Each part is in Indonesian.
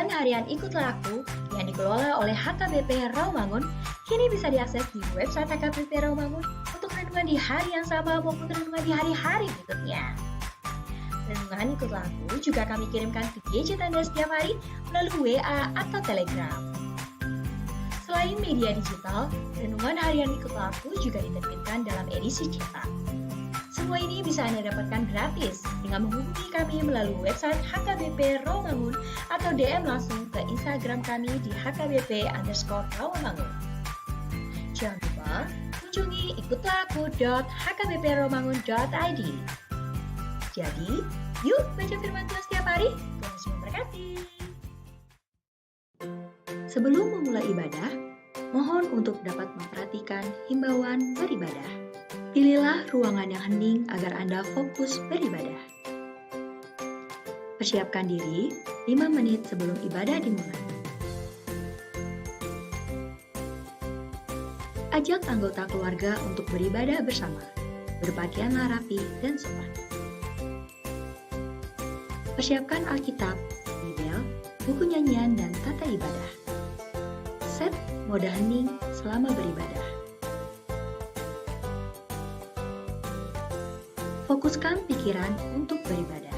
Renungan harian Ikutlah Aku yang dikelola oleh HKBP Rawamangun kini bisa diakses di website HKBP Rawamangun untuk renungan di hari yang sama maupun renungan di hari-hari berikutnya. Renungan Ikutlah Aku juga kami kirimkan ke gadget Anda setiap hari melalui WA atau Telegram. Selain media digital, renungan harian Ikutlah Aku juga diterbitkan dalam edisi cetak. Semua ini bisa Anda dapatkan gratis dengan menghubungi kami melalui website HKBP Rawamangun atau DM langsung ke Instagram kami di hkbp_rawamangun. Jangan lupa kunjungi ikutlahku.hkbprawamangun.id. Jadi, yuk baca firman Tuhan setiap hari. Tuhan Yesus memberkati. Sebelum memulai ibadah, mohon untuk dapat memperhatikan himbauan beribadah. Pilihlah ruangan yang hening agar Anda fokus beribadah. Persiapkan diri 5 menit sebelum ibadah dimulai. Ajak anggota keluarga untuk beribadah bersama. Berpakaianlah rapi dan sopan. Persiapkan Alkitab, Bibel, buku nyanyian, dan tata ibadah. Set mode hening selama beribadah. Fokuskan pikiran untuk beribadah.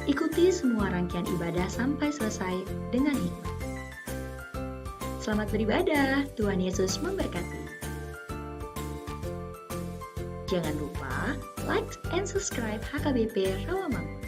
Ikuti semua rangkaian ibadah sampai selesai dengan hikmat. Selamat beribadah, Tuhan Yesus memberkati. Jangan lupa like and subscribe HKBP Rawamangun.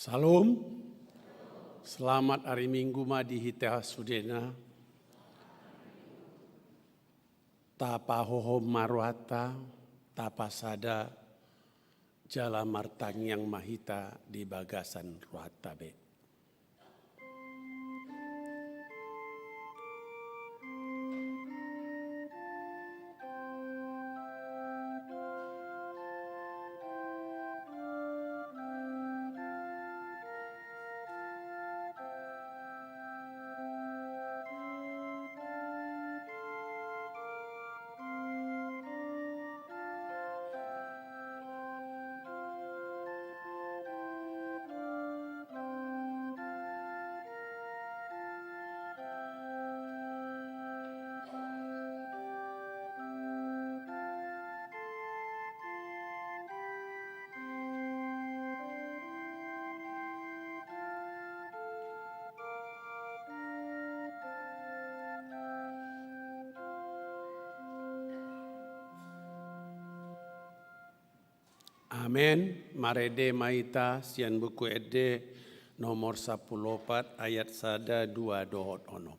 Salam, selamat hari Minggu di hita sudena. Tapa hohom maruata, tapa sada, jala martang yang mahita di bagasan ruata be. Amin. Marede maita sian buku ede nomor 14 ayat sada 2 dohot ono.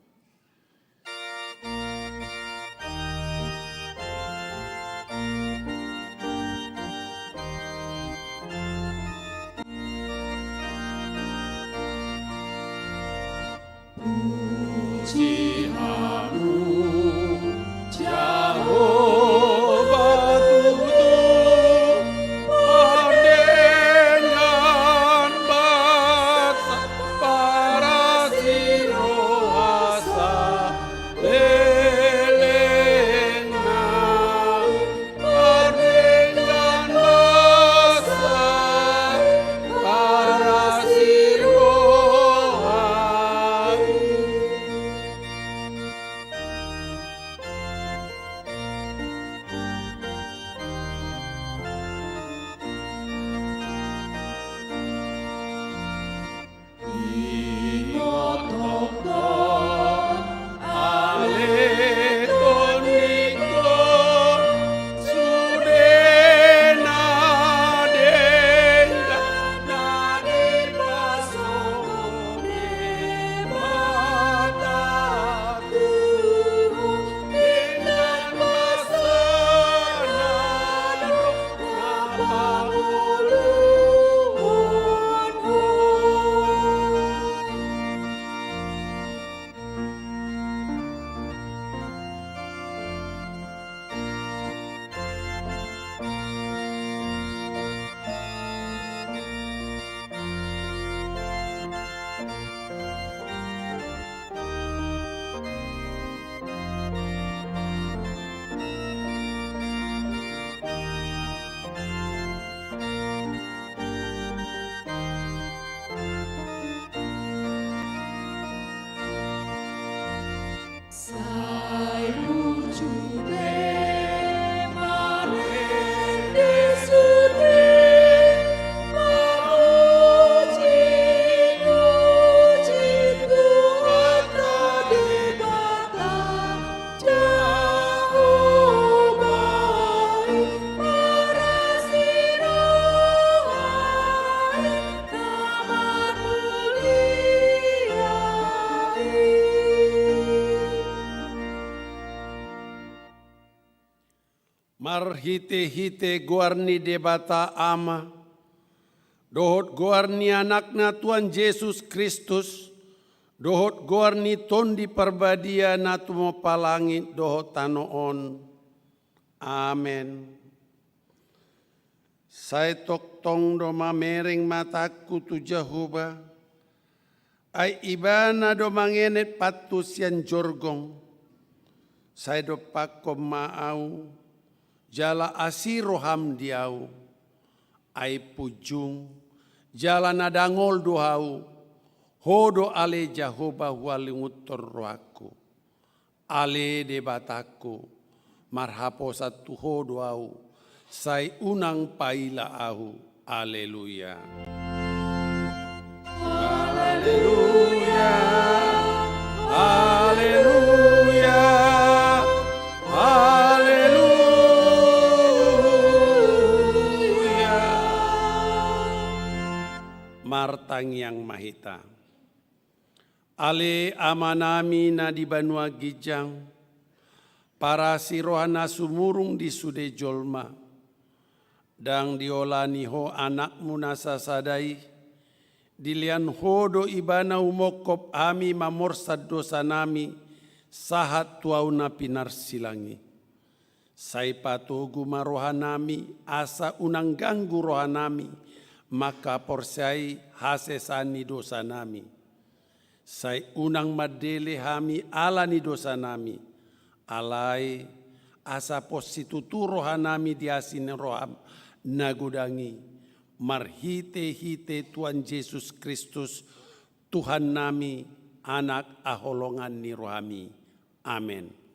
Hite-hite guarni debata ama, dohot guarni anakna Tuhan Yesus Kristus, dohot guarni tondi perbadia natumo palangit dohot tanoon. Amen. Saya tok tong do mamereng mataku tu Jehovah, ai ibana do mangenet patusian jorgong, saya do pakom maau, jala asiroham diau, ai pujung, jala nadangol dohau, hodo ale Jehovah walingutor roaku, ale debataku, marhapo satu hodo au, sai unang paila ahu, aleluya. Aleluya, aleluya, aleluya. Marta Martangyang Mahita. Ale amanami na di Banua Gijang, para sirohana sumurung di sude jolma, dang diolani ho anakmu nasa sadai, dilian hodo ibana umokop ami mamorsad dosa nami, sahat tuauna pinar silangi. Sai patogu marohanami, asa unang ganggu rohanami, maka porsai hasesani dosa nami. Sai unang madele hami alani dosa nami, alai asa positutu rohanami diasine roham nagudangi, marhite-hite Tuhan Yesus Kristus, Tuhan nami, anak aholongan ni rohami. Amin.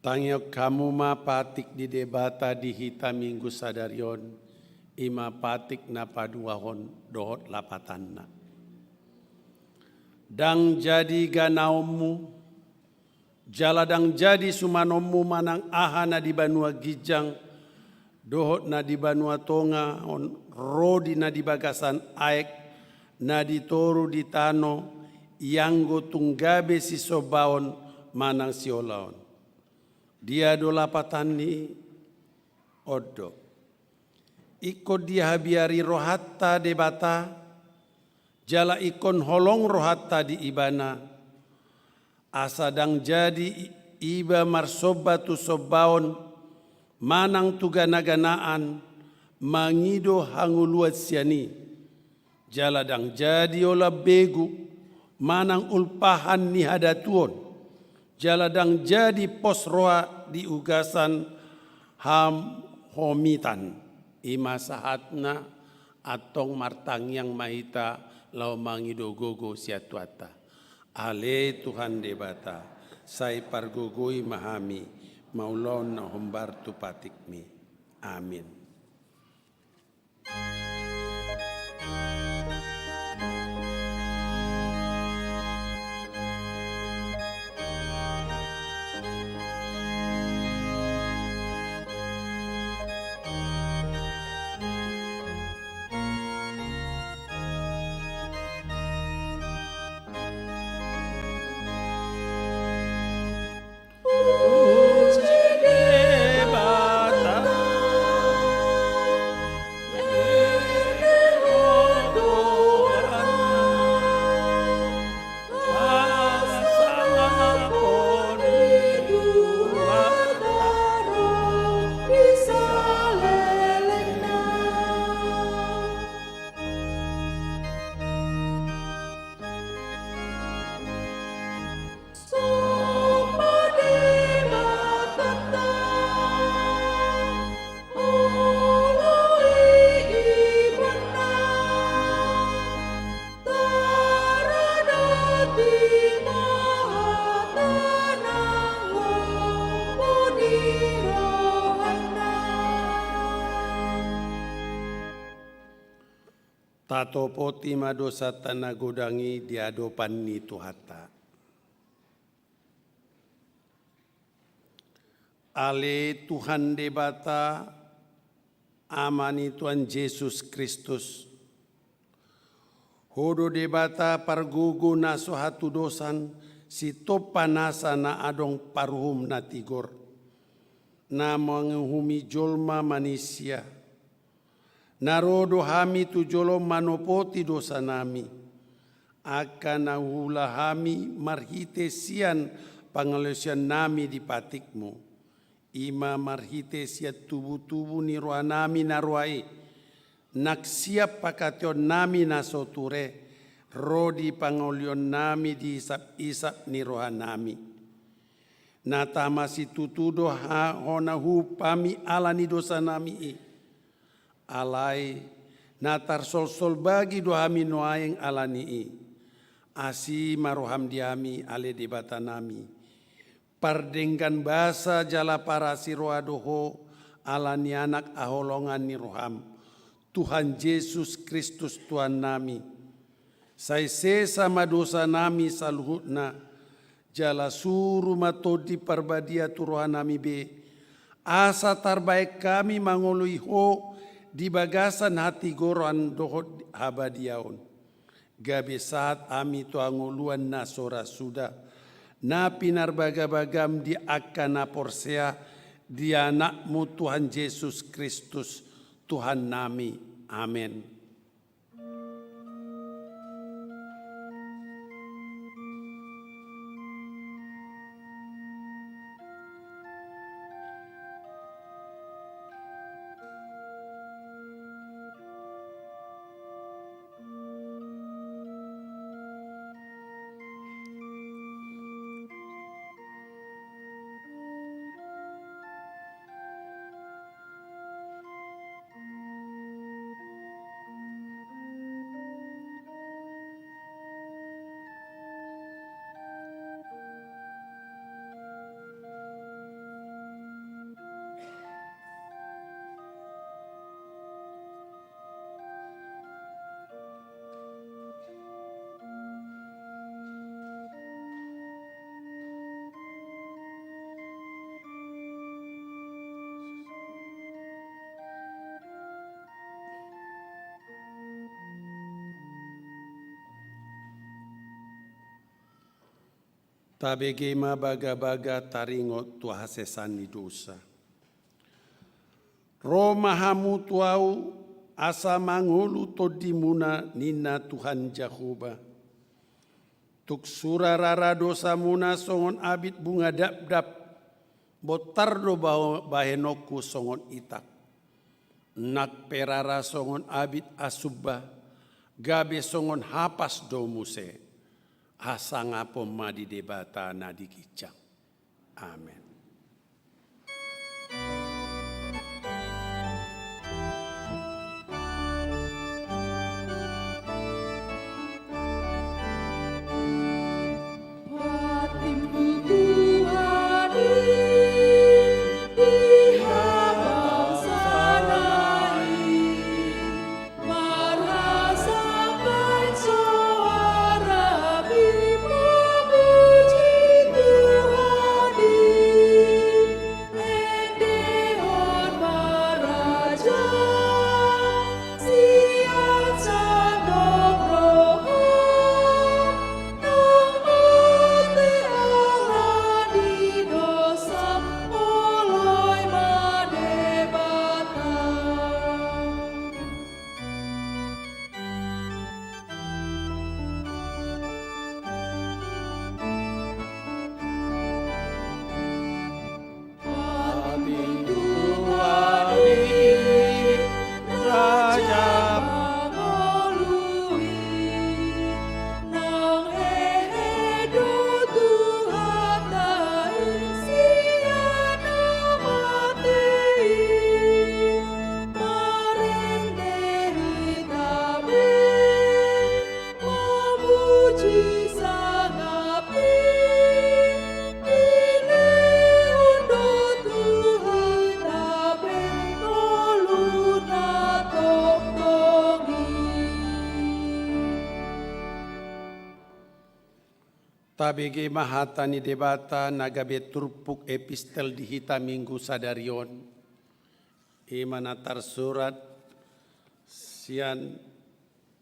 Tangyok kamu ma patik di debata di hita minggu sadarion, ima patik na paduahon dohot lapatanna. Dang jadi ganaomu, jaladang jadi sumanommu manang ahana di Banua Gijang, dohot na di Banua Tonga, rodi na di Bagasan Aek, na di Toru di Tano, yanggo tunggabe si sobaon manang siolaon. Dia do lapatani odo. Ikut dia habiari rohatta debata, jala ikon holong rohatta di ibana, asadang jadi iba marsobatu sobaon, manang tugana-ganaan, mangido hanguluat siani, jaladang jadi ola begu, manang ulpahan ni hadatuon, jaladang jadi pos roa di ugasan ham homitan, ima sahatna atong Martangyang Mahita lau mangido gogo siatuata. Ale Tuhan debata, sai pargogoi mahami, maulon na hombar tupatikmi. Amin. Tato poti madosa tanah godangi di hadapan ni Tuhata. Ale Tuhan debata amani Tuhan Yesus Kristus. Hodo debata pargugu na suhatu dosan si topanasa na adong paruhum na tigor. Na menghumi jolma manusia. Narodo hami tu jolom manopoti dosa nami. Akan hula hami marhite sian pangalesian nami di patikmu. Ima marhite siat tubuh-tubuh ni roha nami naruai. Nak siap pakation nami nasoture. Rodi pangolion nami di isap-isap ni roha nami. Nata masih tutudo honahu pami alani dosa nami alai natar sol bagi dohami noaeng alani asi maroham diami ale debata nami pardengkan basa jala para siroa doho alani anak aholongan ni roham Tuhan Yesus Kristus Tuhan nami sai sesama dosa nami saluhutna jala suru matodi parbadia turuhan nami be. Asa terbaik kami mangului ho di bagasan hati goran dohot habadiaon. Gabe saat ami tu anguluan nasora sudah. Na pinar bagam di akana porsea di anakmu Tuhan Yesus Kristus Tuhan nami. Amin. Tabegema baga-baga taringot tua sesani dosa. Roma hamu tuau asa mangulu todimuna nina Tuhan Jahoba. Tuk surarara dosa muna songon abit bunga dap-dap. Botardo bahenoku songon itak. Nak perara songon abit asubah. Gabe songon hapas domuse. Asa ngapo madi debata nadi kicang. Amin. Tuhan Tabege mahatani debata nagabe turpuk epistel dihita minggu sadarion. Imanatar surat sian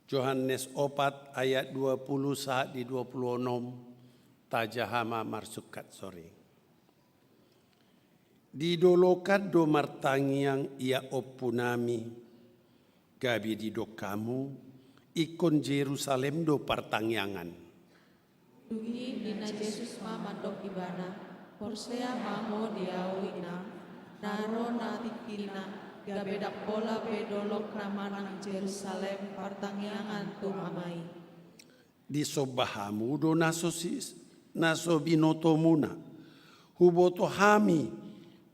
Yohanes 4 ayat 20 saat di 26 tajahama marsukat sore. Didolokat do martangiang ia opunami gabi dido kamu ikon Jerusalem do partangiangan. Dungi dina Yesus mandok ibana, porsea maho diawina, naro natikina, gabedak bola bedolok namanang Jerusalem partangiangan tumamai. Di sobahamu do naso binotomuna, huboto hami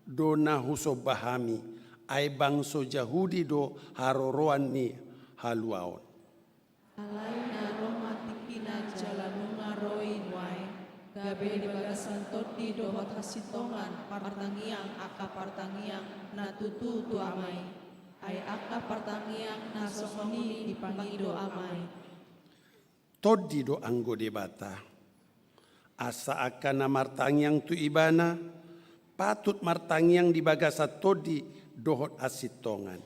do nahu sobahami, ay bangso Yahudi do haroroan ni haluaon. Alai naro matikina jalanunga roi nuai, gabe di bagasan todi dohot hasitongan partangiang aka partangiang natutu tu amai, ay aka partangiang nasokoni dipangido amai. Todi do anggo debata, asa akan martangiang tu ibana, patut martangiang di bagasa todi dohot asitongan.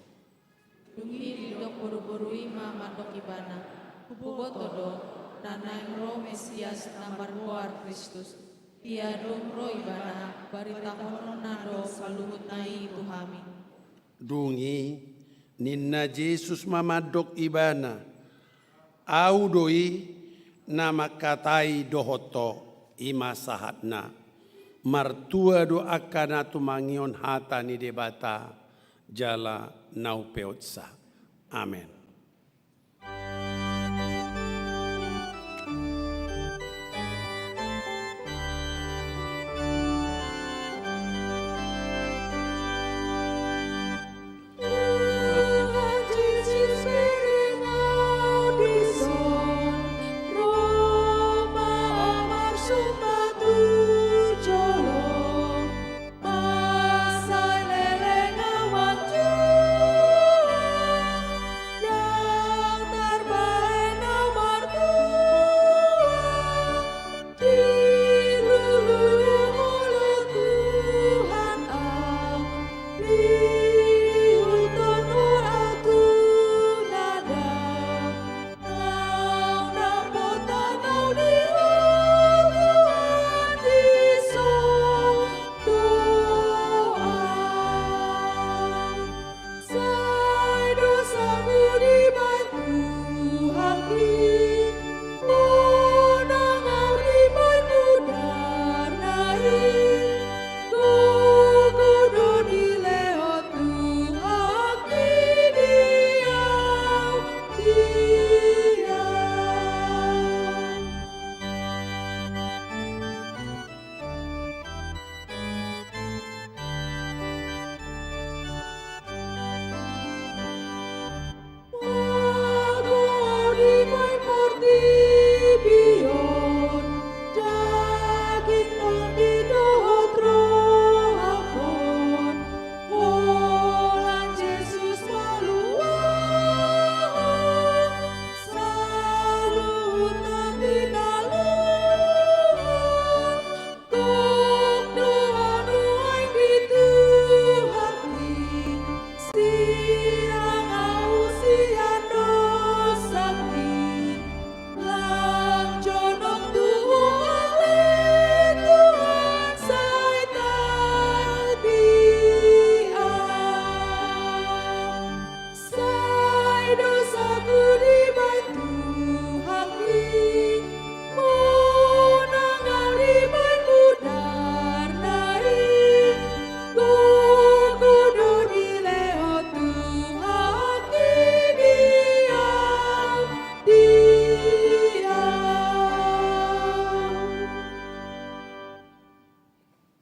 Dungi didok buru-buru ima mandok ibana, hubotodo nanang roh Mesias namar buar Kristus, ia dong roh ibana barita hono nado saluhut nai tuhami. Dungi ninna Yesus mamadok ibana, au doi nama katai dohoto ima sahatna, martua do akana tumangion hata ni debata jala nau peotsa. Amen.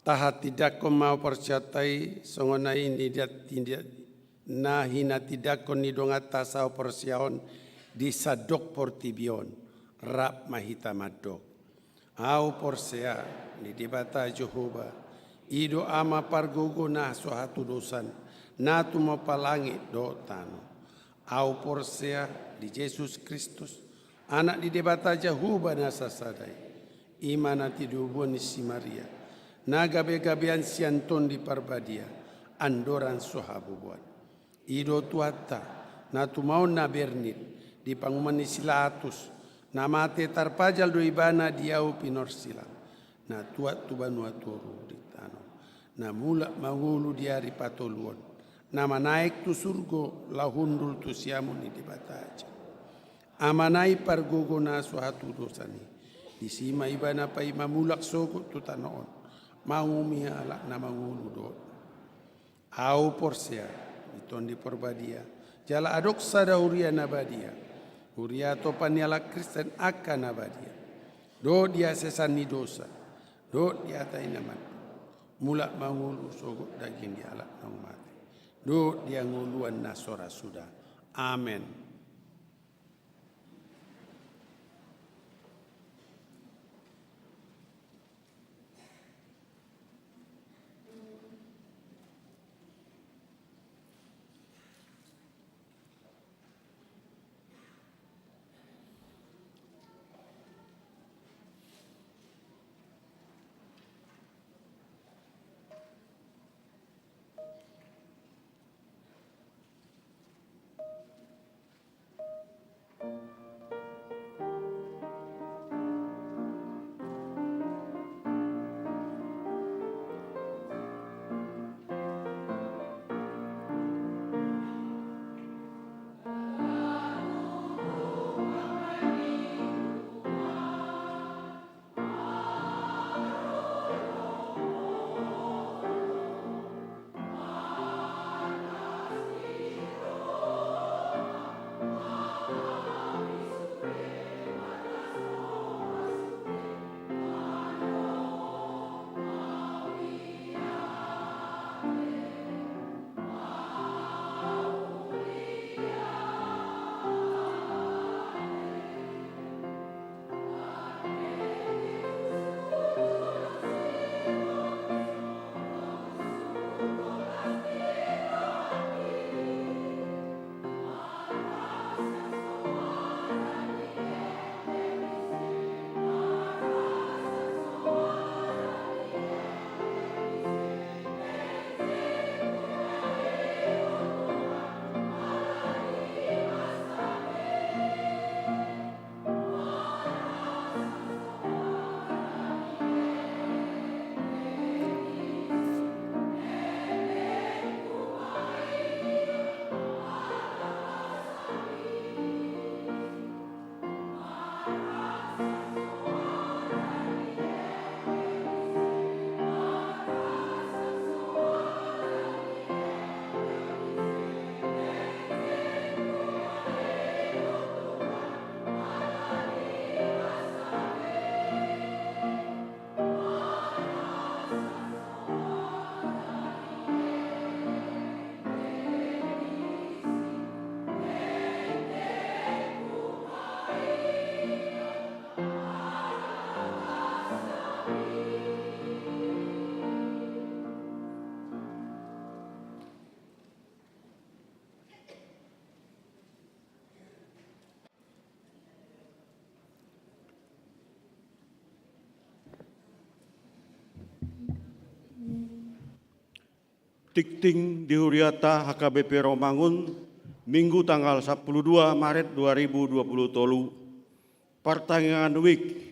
Tahat tidak ko mau percatai songona ini tidak na hina tidak ko ni dongata sao persiaon di sadok portibion rap mahita madok au porsea ni dibata Jehova ido ama pargogo na suatu dosan na tu mo palangi do tano au porsea di Yesus Kristus anak di debata Jehova na sasadai imana tidubuan si Maria, na gabe-gabean si Anton di Parbadia, andoran sohabubuan. Ido tuata, na tumaon na bernit, di panguman ni Silatus, na mate tarpajal do ibana diau pinor silang, na tuat tubanua turu di tanah, na mula mangulu diari patoluan, na manaik tu surgo lahundul tu siamun di bataja. Amanai pargogo na suhatu dosani, di sima ibana pa imamulak soko tu tanoon, mangumi alak na mangulu do. Au porsia, iton di Porbadia, jala adok sada uria nabadia. Uria topan yala Kristen akan nabadia. Do dia sesani dosa. Do dia tai naman. Mula mangulu sogo daging dia alak nang mati. Do dia nguluan nasora sudah. Amin. Tikting di Huriata HKBP Romangun, Minggu tanggal 12 Maret 2020 tolu. Pertandingan week,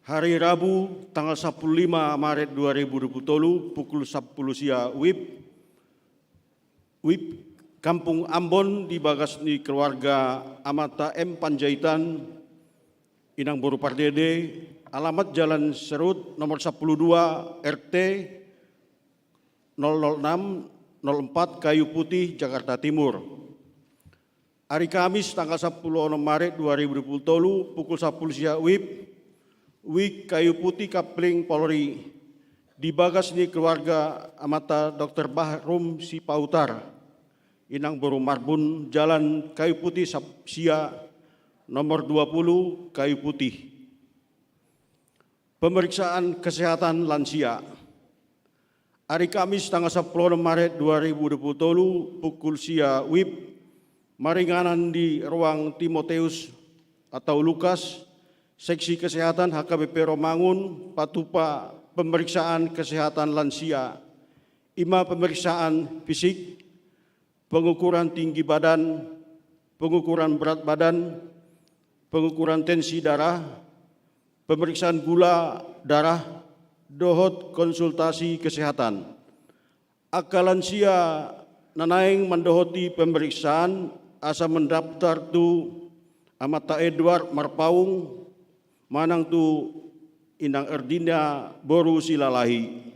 hari Rabu tanggal 15 Maret 2020 tolu, pukul 10 siang WIB Kampung Ambon di Bagasni keluarga Amata M. Panjaitan, Inang Boru Pardede, alamat Jalan Serut nomor 12 RT 00604 Kayu Putih, Jakarta Timur. Hari Kamis tanggal 10 Maret 2020 tolu, pukul 10 siang WIB Kayu Putih Kapling Polri di Bagasni keluarga Amata Dr. Bahrum Sipautar, Inang Boru Marbun, Jalan Kayu Putih Sia nomor 20 Kayu Putih. Pemeriksaan kesehatan lansia. Hari Kamis tanggal 10 Maret 2020 tolu, pukul sia WIB maringanan di ruang Timoteus atau Lukas Seksi Kesehatan HKBP Romangun, patupa pemeriksaan kesehatan lansia, 5 pemeriksaan fisik, pengukuran tinggi badan, pengukuran berat badan, pengukuran tensi darah, pemeriksaan gula darah, dohot konsultasi kesehatan. Akal lansia nanaing mendohoti pemeriksaan asa mendaftar tu Amata Edward Marpaung, manang tu Inang Erdina Boru Silalahi.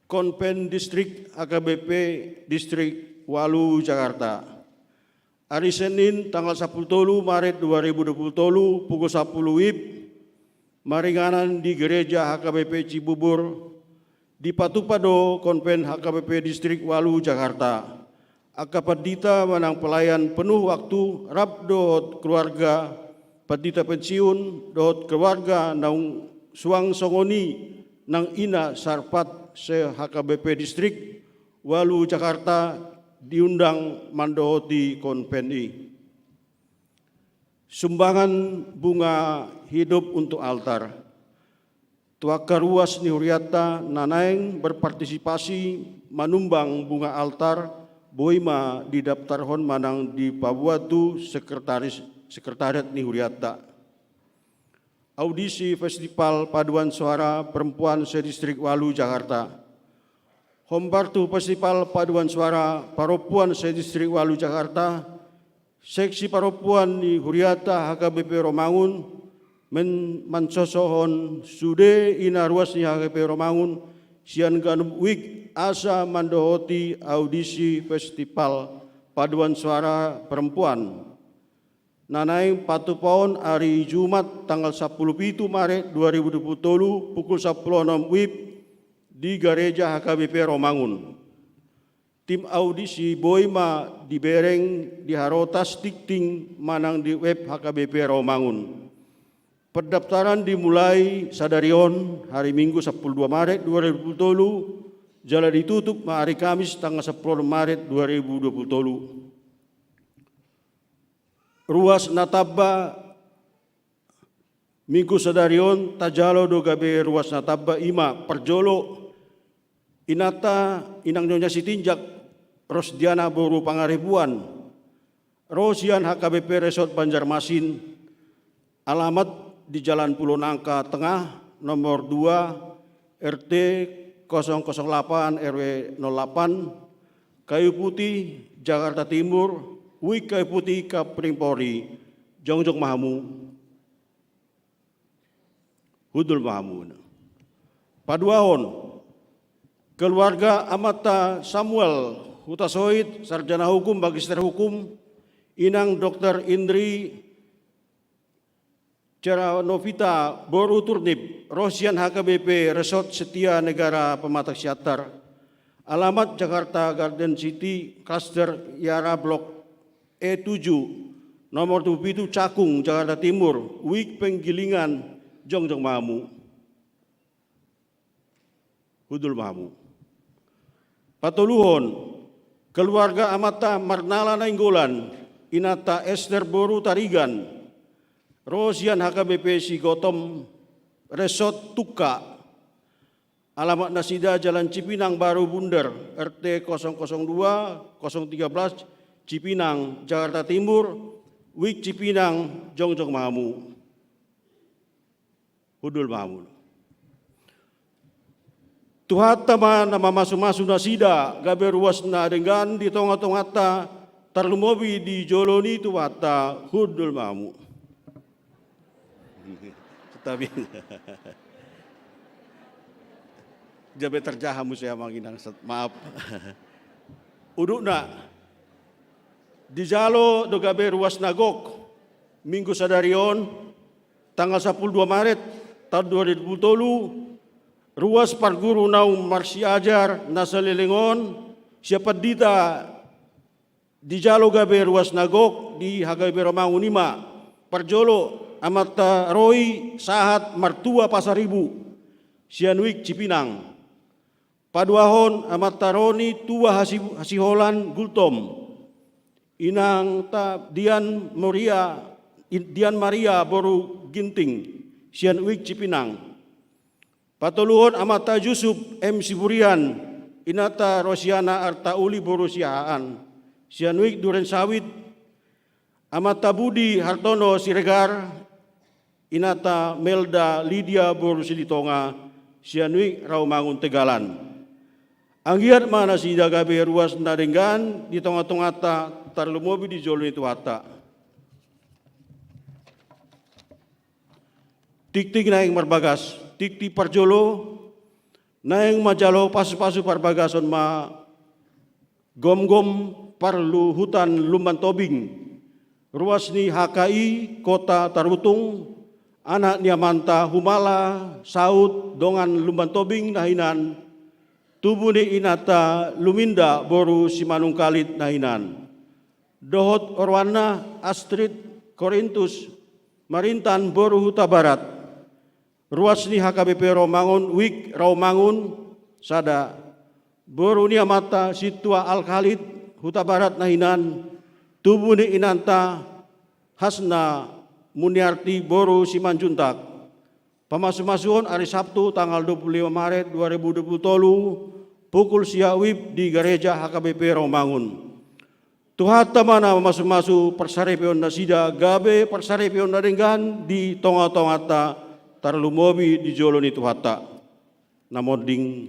Konven Distrik HKBP Distrik Walu Jakarta. Hari Senin tanggal 10 Maret 2020 pukul 10 WIB maringanan di Gereja HKBP Cibubur di Patupado Konven HKBP Distrik Walu Jakarta. Akapadita manang pelayan penuh waktu rab dohot keluarga padita pensiun dohot keluarga naung suang songoni nang ina sarpat se HKBP Distrik Walu Jakarta diundang mandohoti konven i. Sumbangan bunga hidup untuk altar. Tuaka ruas Nihuriata nanaeng berpartisipasi manumbang bunga altar boima di daftar hon manang di Pabuatu sekretariat Nihuriata. Audisi Festival Paduan Suara Perempuan se-Distrik Walu Jakarta. Hombartu Festival Paduan Suara Perempuan se-Distrik Walu Jakarta. Seksi Perempuan Nihuriata HKBP Romangun mansosohon sude ina ruas ni HKBP Romangun sian ganum wik asa mandohoti audisi Festival Paduan Suara Perempuan. Nanaing patupon hari Jumat tanggal 10 Maret 2020 pukul 10.06 WIB di Gereja HKBP Romangun. Tim audisi boima dibereng di harotas tikting manang di web HKBP Romangun. Pendaftaran dimulai sadarion hari Minggu 12 Maret 2020, jala ditutup hari Kamis tanggal 10 Maret 2020. Ruas Nataba Minggu sadarion tajalo do gabe ruas Nataba ima perjolo inata inang nyonya sitinjak Rosdiana Boru Pangaribuan Rosian HKBP Resort Banjarmasin alamat di Jalan Pulau Nangka Tengah nomor 2 RT 008 RW 08 Kayu Putih Jakarta Timur Wik Kayu Putih Kaprimpori Jongjong Mahamu Hudul Mahamu. Paduahon keluarga Amata Samuel Hutasoid sarjana hukum magister hukum Inang Dr. Indri Cara Novita Boru Turnip Rosian HKBP Resort Setia Negara Pematak Siatar. Alamat Jakarta Garden City Cluster Yara Blok E7 nomor 7 Cakung Jakarta Timur Wik Penggilingan Jongjong Mahamu Hudul Mahamu. Patuluhon keluarga Amata Marnala Nainggolan Inata Esther Boru Tarigan Rosian HKBP Sigotom Resort Tuka. Alamat Nasida Jalan Cipinang Baru Bunder RT 002 013 Cipinang Jakarta Timur Wik Cipinang Jongjong Mahamu Hudul Mahamu. Tuhatama nama masu-masu nasida gabe ruas na dengan di tonga-tongata tarlumobi di joloni tuhata Hudul Mahamu. Tapi jabe terjahamu saya manginang maaf. Udukna di jalo do gabe ruas nagok Minggu sadarion tanggal 12 Maret tahun 2020 ruas parguru naum marsi ajar nasalilingon siapa dita di jalo gabe ruas nagok di HKBP Romangun 5 perjolo Amata Roy Sahat Martua Pasaribu Sianwik Cipinang. Paduahon Amata Roni Tua Hasiholan Gultom Inang Ta Dian Moria Dian Maria Boru Ginting, Sian Wik Cipinang. Patuluhon Amata Yusuf M. Siburian, Inata Rosiana Artauli Boru Sihaan, Sian Wik Duren Sawit. Amata Budi Hartono Siregar, Inata Melda Lydia Boru Silitonga, Sian Wik Raumangun Tegalan. Anggiat mana si Dagabe ruas nadengan di tengah-tengah tarlumobi di jolun itu hata. Tik-tik naing marbagas, tik-tik parjolo, naing majalo pasu-pasu parbagason ma gom-gom parlu hutan lumban tobing, ruas ni HKI kota Tarutung, anak niamanta humala, saut dongan lumban tobing nahinan, tubuh ni inata luminda boru simanung kalit nahinan. Dohot Orwana Astrid Korintus Marintan boru huta barat. Ruas ni HKBP Romangun Wik Raumangun sada. Boru ni amata situa Al Khalid huta barat nahinan. Tubuh ni inanta Hasna Muniarti boru Simanjuntak. Pamasu-masuhon hari Sabtu tanggal 25 Maret 2023 pukul siawib di gereja HKBP Romangun. Tuhata mana masu-masu persarepion nasida gabe persarepion nadenggan di tonga-tongata tarlumobi di joloni tuhata. Namoding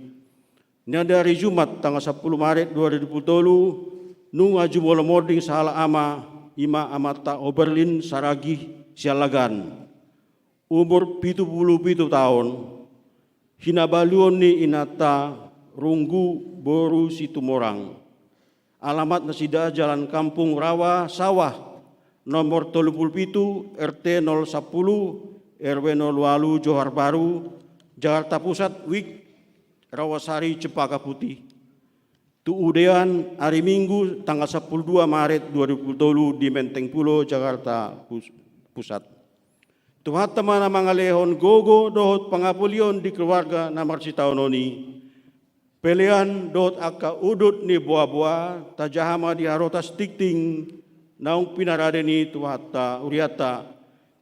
nyadari Jumat tanggal 10 Maret 2023 nunga jumolo moding sahala ama ima amata Oberlin Saragih Sialagan. Umur 77 tahun, hinabaluon ni inata Runggu Boru Situmorang. Alamat nasida Jalan Kampung Rawa Sawah, nomor 37 RT 010 RW 08 Johar Baru, Jakarta Pusat, Wik Rawasari Cempaka Putih. Tuudean hari Minggu tanggal 12 Maret 2023 di Menteng Pulo, Jakarta Pusat. Tuhan teman mangalehon gogo dohot pangapulion di keluarga namar sitaononi. Pelian dohot aka udut ni buah-buah tajahama di harotas tikting naung pinaradeni tuhata uriata.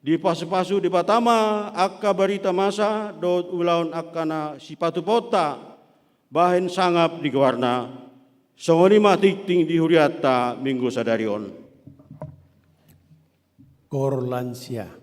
Di pasu-pasu di Batama aka barita masa dohot ulaun akana sipatu pota bahen sangap di kewarna. Songoni tikting di huriata minggu sadarion. Korlansia.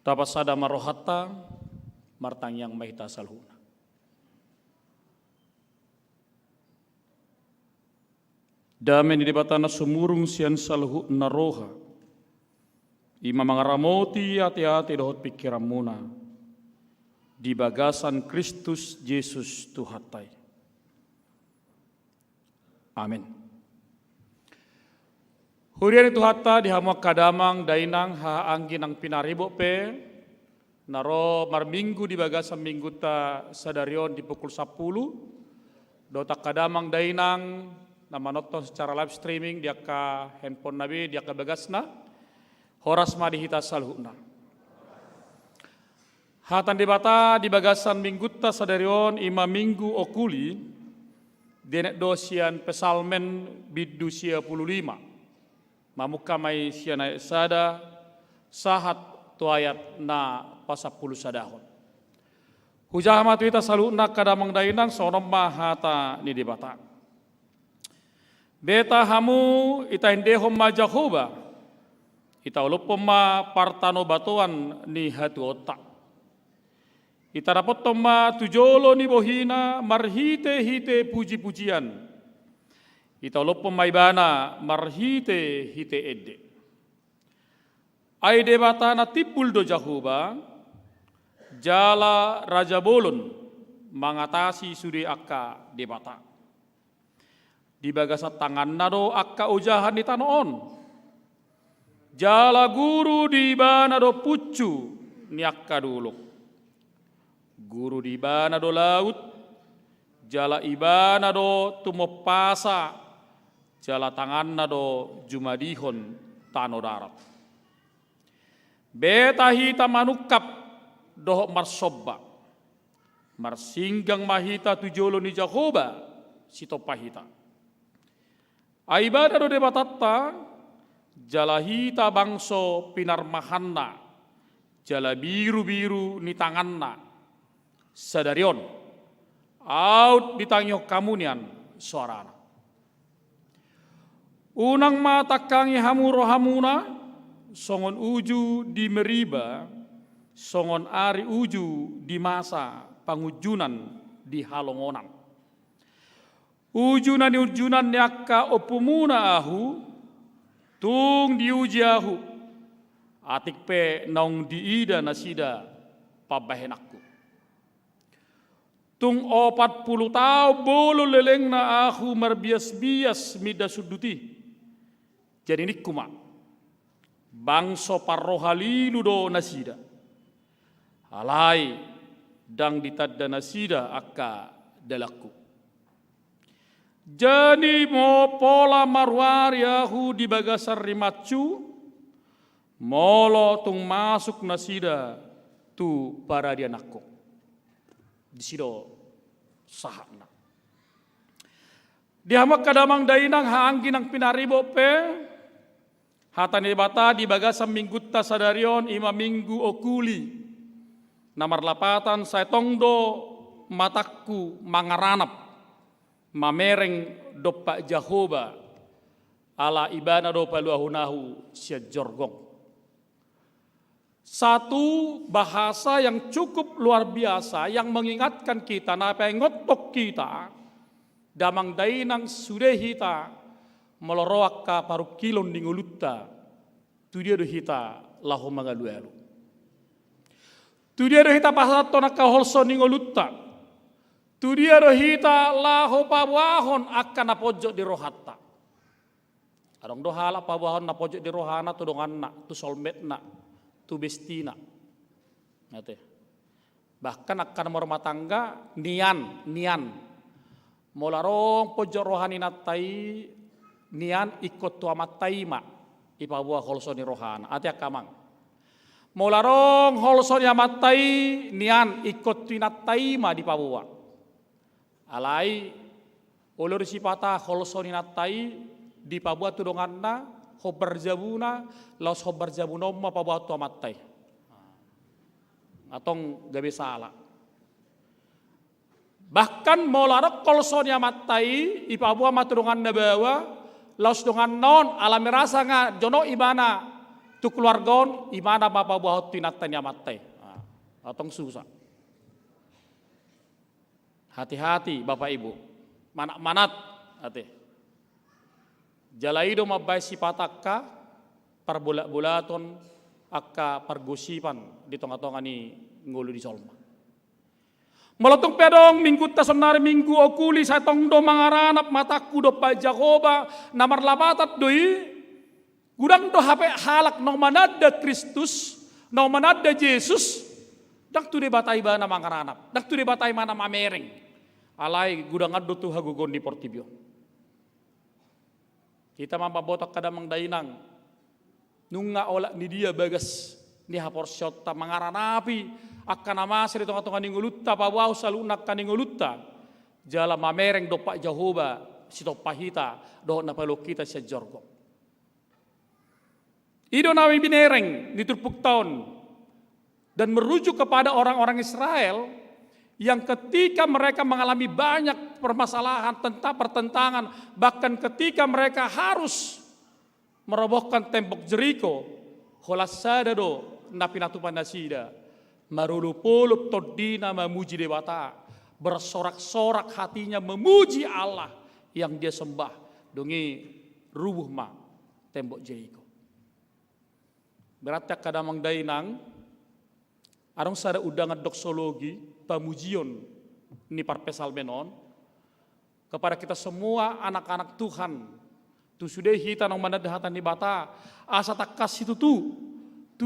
Tapasada marohata martang yang mahita salhuna. Damen di batana sumurung sian salhu naroha. Ima mangaramoti hati-hati dohot pikiran muna. Di bagasan Kristus Yesus Tuhatai. Amin. Hurian itu hatta dihamuak kadamang dainang ha anggi nang pinaribo pe naro marminggu di bagasan minggu ta sadarion di pukul 10 dotak kadamang dainang nama nonton secara live streaming dia ka handphone nabi dia ka bagasna horas ma dihita salhuna hatan dibata di bagasan minggu ta sadarion ima minggu okuli denek dosian pesalmen biddu 55 mamuka mai siana sada sahat tu ayat na pasapulu sadahon. Hujah matu ita saluna kadamang dainang sonom mahata ni dibata. Beta hamu ita indehom ma Jahoba. Ita ulupom ma partano batuan ni hatu otak. Ita dapat ma tujolo ni bohina marhite-hite puji-pujian. Ita lopom maibana marhite hite edde. Ai debatana tipul do Jahoba jala Raja Bolon mengatasi sudi akka debata. Di bagasat tangan nado akka ujahan di tanoon. Jala guru di bana do pucu ni akka dulu. Guru di bana do laut. Jala ibana do tumopasa. Jala tangan nado jumadihon tano darat. Beta hita manukap doh marsobba. Marsinggang mahita tujolo ni Jahoba sitopahita. Aibada do debatatta jala hita bangso pinarmahanna. Jala biru-biru ni tanganna. Sadarion. Out ditangyo kamunian suarana. Unang matakangi hamuro hamuna, songon uju di Meriba, songon ari uju di masa pangujunan di Halongonan. Ujunan di ujunan nyaka opumuna ahu, tung diuji ahu, atik pe naung diida nasida pabahenakku. Tung 40 tau bolu leleng na ahu marbias-bias mida suduti. Jadi nikuma bangso parrohalilu do nasida alai dang ditadda nasida akka dalaku jadi mo pola marwari ahu di bagasar rimacu molo tung masuk nasida tu para dia nakko di sido sahana dihamak kadamang dainang haanggi nang pinaribo pe hatan debata di bagasam minggutta sadarion ima minggu okuli. Namar lapatan saya tongdo mataku mangaranap. Mamereng dopa Jahoba. Ala ibana dopa luahunahu siya jorgong. Satu bahasa yang cukup luar biasa yang mengingatkan kita. Napa ngotok kita. Damang dainang sudehita. Meloroak ka paru kilon dingulutta tu dia do hita lahu magaluelu Tu dia do hita pasat to naka holso ningolutta. Tu dia do hita laho pabuahon akan na pojok di rohatta. Arong do hala pabuahon na pojok di rohana tu donganna, tu solmetna, tu bestina. Ngate. Bahkan akan rumah tangga nian. Molarong pojok rohani natai nian ikut tu amat taima ipabuah holso ni rohana. Ati akamang. Molarong holso ni amat tai nian ikut tu taima di pabuah. Alai ulur sipata holso ni natai di pabuah tu donganna hobar jabuna laos hobar jabunomma pabuah tu amat tai. Atong gabe salah. Bahkan molarok kolsonya matai ipabuah maturungan nabawa laos dongan non alami rasa nga jono ibana tu keluargon ibana mapabuah tinatanya matai. Atong susah. Hati-hati Bapak Ibu. Manat hati. Jalaido mabay sipatakka parbulat-bulaton akka pargosipan di tonga-tonga ni ngulu di solma. Malotong pedong minggu tasonari minggu okuli sa tongdo mangaranap mataku do pa Jakoba namar labatat doi gudang do hape halak no manada Kristus no manada Jesus dak tu de batai bana mangaranap dak tu de batai mana mamereng alai gudang ado tu hagugon di Portibio. Kita mampabotak kadamang dainang nunga olak ni dia bagas ni haporsyota mangaranapi akan nama seri tonga-tonga ningulutta pawau salunak kaningulutta jala mamereng do Pak Jahoba sito pahita do na palo kita sa jorgo. Ido nawi binereng di turpuk tahun dan merujuk kepada orang-orang Israel yang ketika mereka mengalami banyak permasalahan tentang pertentangan bahkan ketika mereka harus merobohkan tembok Jeriko holasada do napinatu pandasida marulupulup todina memuji dewata bersorak-sorak hatinya memuji Allah yang dia sembah dongi rubuh ma tembok Jeriko. Berarti kadamang dainang arong sada udangan doksologi pamujion ni parpesal menon kepada kita semua anak-anak Tuhan tu sudah hita nang manadahatan ni bata asa takas itu tu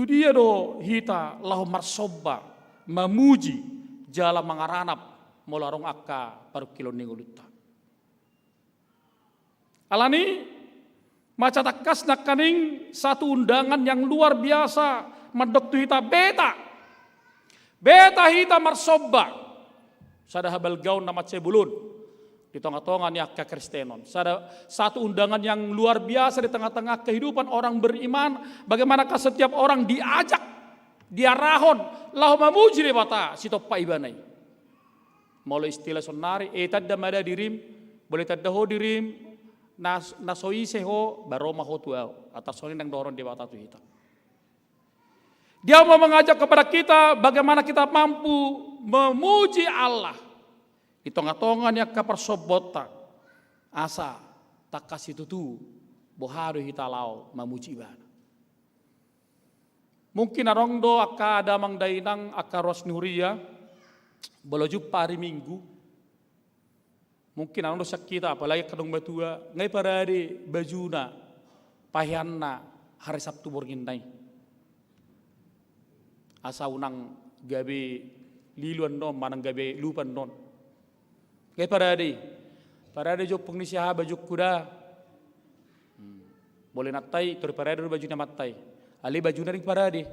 dia do hita lahu marsoba mamuji jala mangaranap molarong akka paru kilon ningulutta. Alani maca takas nak kaning satu undangan yang luar biasa mandok tu hita beta hita marsoba sada habal gaun nama cebulun di tengah-tengah ni akka Kristenon. Satu undangan yang luar biasa di tengah-tengah kehidupan orang beriman. Bagaimanakah setiap orang diajak, diarahon, lahu mamuji debata sitopa ibanay. Molo istilah sonari, tadda mada dirim, boleh tadda ho dirim, nasoise ho, baroma ho tuaw. Atas sonin yang dorong debata tu hita. Dia mau mengajak kepada kita bagaimana kita mampu memuji Allah. Di tonga-tonga niya kaparsobota asa takas itu tu boharu hitalao mamuji bana. Mungkin arong do akka damang dainang akka ros nuria bolojup hari Minggu. Mungkin arong do sakita apalagi kadong batua ngai parade bajuna pahianna hari Sabtu borgindai. Asa unang gabe liluan non manang gabe lupan non. Kaya parade jo pengnisiha baju kuda. Boleh natai tur parade baju na matai. Ali baju na ring parade.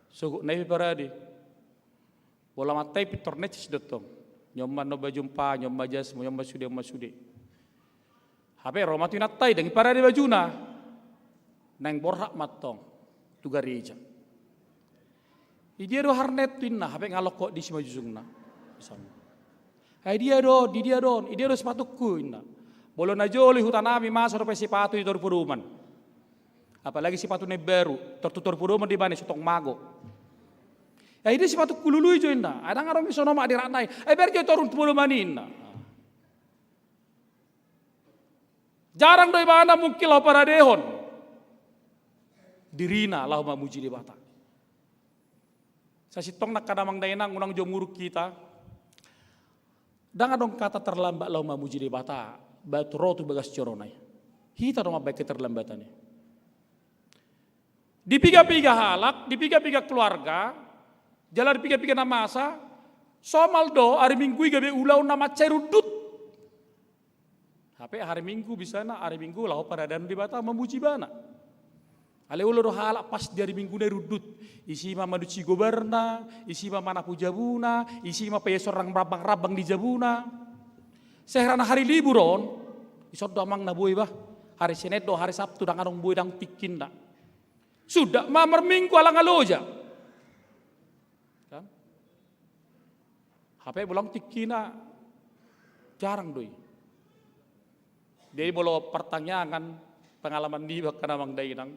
So nai parade. Bola matai pitor necis dotong. Nyomman no baju pa nyom majas nyom masude. Hape roma tu natai dengan parade baju na. Nang borhak matong tu gereja. Idia do harnet tuinna hape ngalok kok di simajusungna. Sama. Dia do sepatuku inna. Bolo na joli hutanami masuk sampai sepatu di torpuruman. Apalagi sepatu ne baru, torpuruman di mana sotong mago. Dia sepatu kulului jo inna. Ada ngarom isono mak diranai. Ber jo torun puruman inna. Jarang do ibana mungkin lau paradehon. Dirina lau mamuji di bata. Sasitong nakadamang dainang unang jomuruk kita. Dangan dong kata terlambat lau mamuji di bata. Batu rotu bagas coronai. Hita dong baik keterlambatannya. Di piga-piga halak, di piga-piga keluarga, jalan di piga-piga namasa, somaldo hari minggu gabe ulau nama cerudut. Tapi hari minggu bisa na, hari minggu lau pada dan di bata memuji bana. Ale ulo do halak pas dari minggu dari rudut. Isi mama duci goberna, isi mama napu jabuna, isi mama payah seorang rabang-rabang di jabuna. Seherana hari liburon, isot do amang na buy bah. Hari Senin do hari Sabtu dang anong buy dang tikin na. Sudah mamar minggu alang aloja. Kan? HP bulang tikina jarang doi. Jadi bolo pertanyaan pengalaman di bakana mang dainang.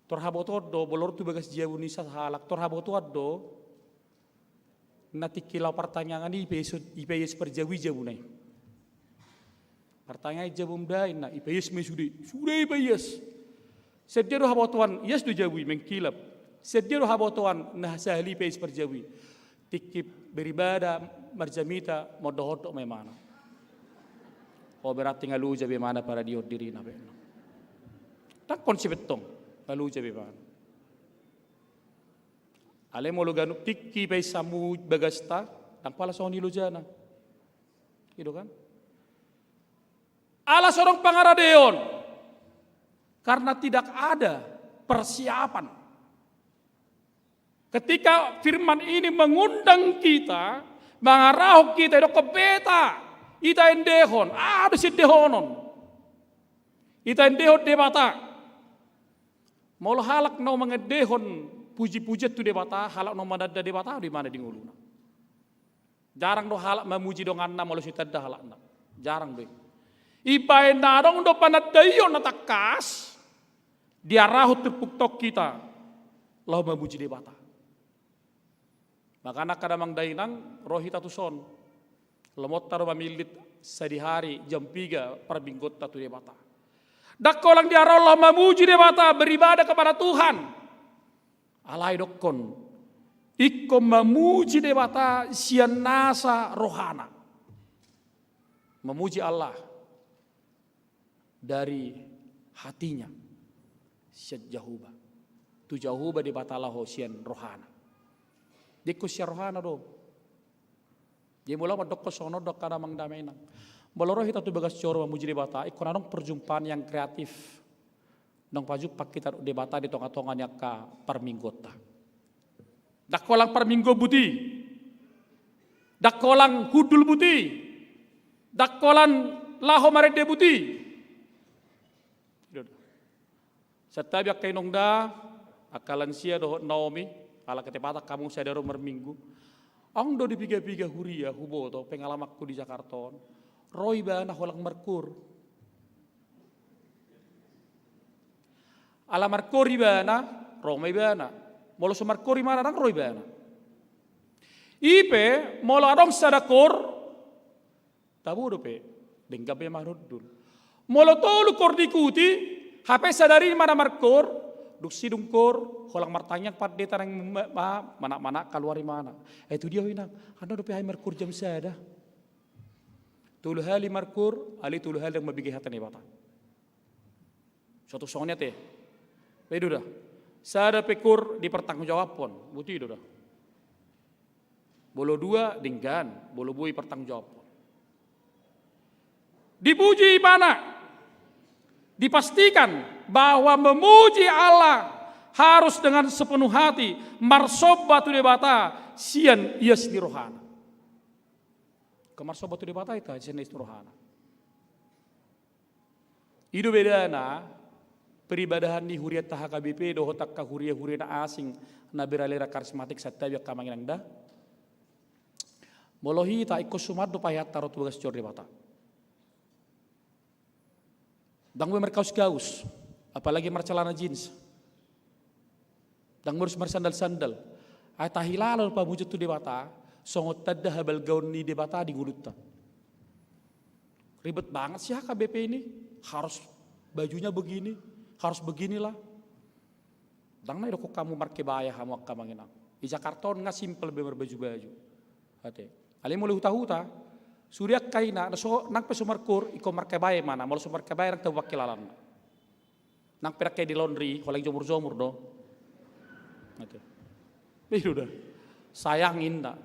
Torhaboto do bolor tu bagas jabuni sa halak torhaboto do natikila pertanyaan ini IPS perjawi jabunai. Pertanyaan jabum dain na IPS me sudah IPS. Sedia do habotuan yes do jawi mengkilap. Sedia do habotuan nah sahli IPS perjawi. Tikip beribada marjamita modohodok memana. Oh berarti ngalu jabe mana para diod diri na beno. Tak konsep tong ngalu jabe mana. Ale mo luganu tikki pe samu bagasta tang pala soni lujana. Gitu kan? Ala sorong pangaradeon karena tidak ada persiapan. Ketika firman ini mengundang kita, mengarah kita do kebeta, ita endehon, ada si dehonon. Ita endehon debata. Mau halak no mengedehon puji-puji tu debata, halak no madada debata di mana di nguluna. Jarang do halak memuji dong anna mau sita dah halak na. Jarang deh. Ipai narong do panadayon na takas, dia rahut terpuktok kita, lau memuji debata. Maka anak kadamang dainang rohita tuson, lemot taruh mamilit sedihari jam 3 per minggu tatu debata. Dakolang dia Allah memuji debata beribadah kepada Tuhan. Alai dokon, ikko memuji debata sian nasa rohana, memuji Allah dari hatinya. Syed jahuba. Tu jahuba di batalah sian rohana. Dikku sian rohana do. Dia mula dok kosono dok kada mang damenang. Boloro kita tu bagas coro memuji di bata. Ikon anong perjumpaan yang kreatif. Nong paju pak kita di bata di tonga-tongan yang ka perminggota. Dakolang perminggo buti. Dakolang hudul buti. Dakolan laho marede buti. Setabi akai nongda akalan sia dohot Naomi ala ketepata kamu sadaro merminggu. Ang do di piga-piga huria hubo to pengalamakku di Jakarta. Roy bana holang merkur. Ala merkuri bana, Romai bana. Molo semerkuri mana nang Roy bana. Ipe molo adong sadakor tabu dope denggabe mahrudul. Molo tolu kor dikuti HP sadari mana markor, duk sidung kor, holang martanya pat deta nang mana keluar mana. Itu dia wina, anda dope hai markor jam sada. Tulu hali markor, ali tulu hali yang mabigi hatan ibata. Suatu songnya teh, bedu dah. Sada pekur dipertanggungjawabkan, buti itu dah. Bolo dua dinggan, bolo bui pertanggungjawabkan. Dipuji mana? Dipastikan bahwa memuji Allah harus dengan sepenuh hati. Marsobatu debata sian ias di rohana. Kemarsobatu debata itu sian ias di rohana. Itu bedana peribadahan di huriat HKBP dohotak ka huria na asing na beralera karismatik satabiak kamanginang da. Molohi ta ikut sumaddo payat tarot bagas cor debata. Dang merkaus-gaus, apalagi mercelana jeans. Dang merus mersandal-sandal. Ay tahilalo pamujud tu debata, songot tadda habal gaun ni debata di gulutan. Ribet banget sih HKBP ini, harus bajunya begini, harus beginilah. Dang na kok kamu marke baya hamu kamanginang. Di Jakarta nggak simpel berbaju-baju. Hati. Ali mulai huta-huta. Surya kaina nang pesumarkur iko markebae mana mau sumarkebae nang tahu wakilalan. Nang perak di laundry kalau jomur-jomur do. Hati. Itu dah. Sayangin dah.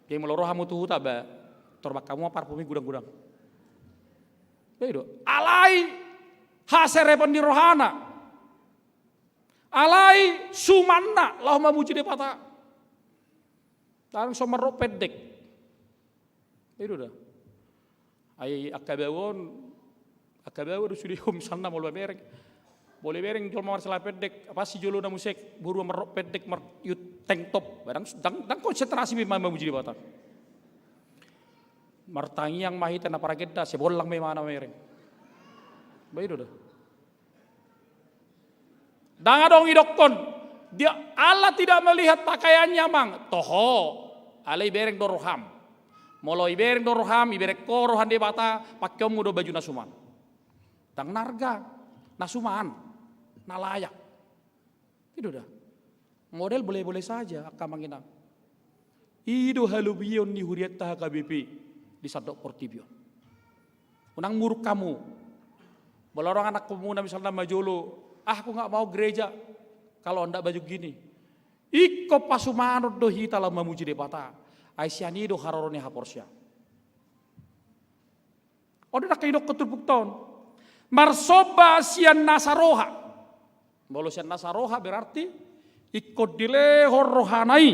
Dia meloroh hamu tuh huta ba. Torbak kamu parfumi gudang-gudang. Itu. Alai hasere di rohana. Alai sumanna lau mamuji de pata. Tarang somarro pedek. Itu dah. Ai akabawon sudah hom sana mau bereng. Boleh bereng jual mawar selai pedek. Apa sih jolo na musik buru merok pedek yut tank top. Barang dang konsentrasi memang mamuji de pata. Martangi yang mahita na parageda sebolang memana mereng. Itu dah. Dangadong idokon, dia Allah tidak melihat pakaiannya mang. Toho, alai bereng doroham. Molo ibereng doroham, iberek korohan de bata, pakai mudo baju nasuman. Dang narga, nasuman, nalayak. Itu dah. Model boleh-boleh saja, akamangina. Ido halubion ni huriat taha KBP di Sadok Portibion. Unang muruk kamu. Bolorong anak pemuda misalnya majolo. Aku nggak mau gereja kalau ndak baju gini. Iko pasumanot do hita la mamuji de bata. Aisyani do harorone haporsya. Odo nak idok keturbuk ton. Marsoba sian nasaroha. Bolo sian nasaroha berarti iko dilehor rohanai.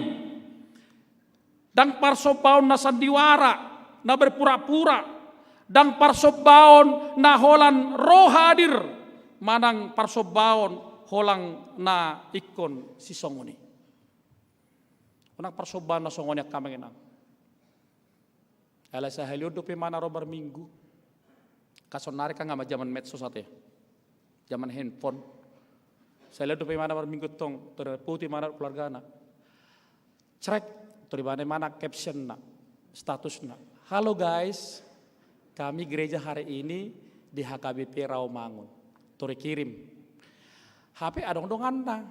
Dan parsobaon nasandiwara na berpura-pura. Dan parsobaon na holan rohadir. Manang parsobaon holang na ikon si songoni. Unang parsobaon na songoni akamanginang. Ala sa halio do pe mana robar minggu. Kasonari ka nga zaman medsos ate. Zaman handphone. Sa halio do pe mana robar minggu tong terputi mana keluarga na. Cerek to mana caption na, status na. Halo guys, kami gereja hari ini di HKBP Rawamangun. Tore kirim. HP adong-dongan na.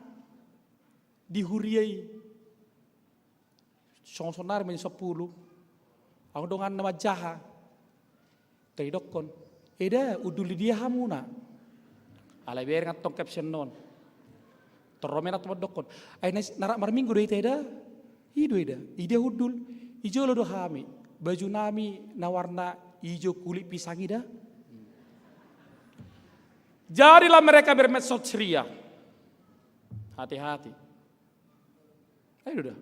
Dihuriai. Song-sonar men 10. Adong-dongan nama jaha. Kay dokon. Eda uduli dia hamuna. Alay ber ngatong caption non. Torromen at dokon. Ay narak marminggu do ida. Ido ida. Ida udul. Ijo lo do hami. Baju nami na warna ijo kulit pisang ida. Jadilah mereka bermedsos ceria. Hati-hati. Ayo udah.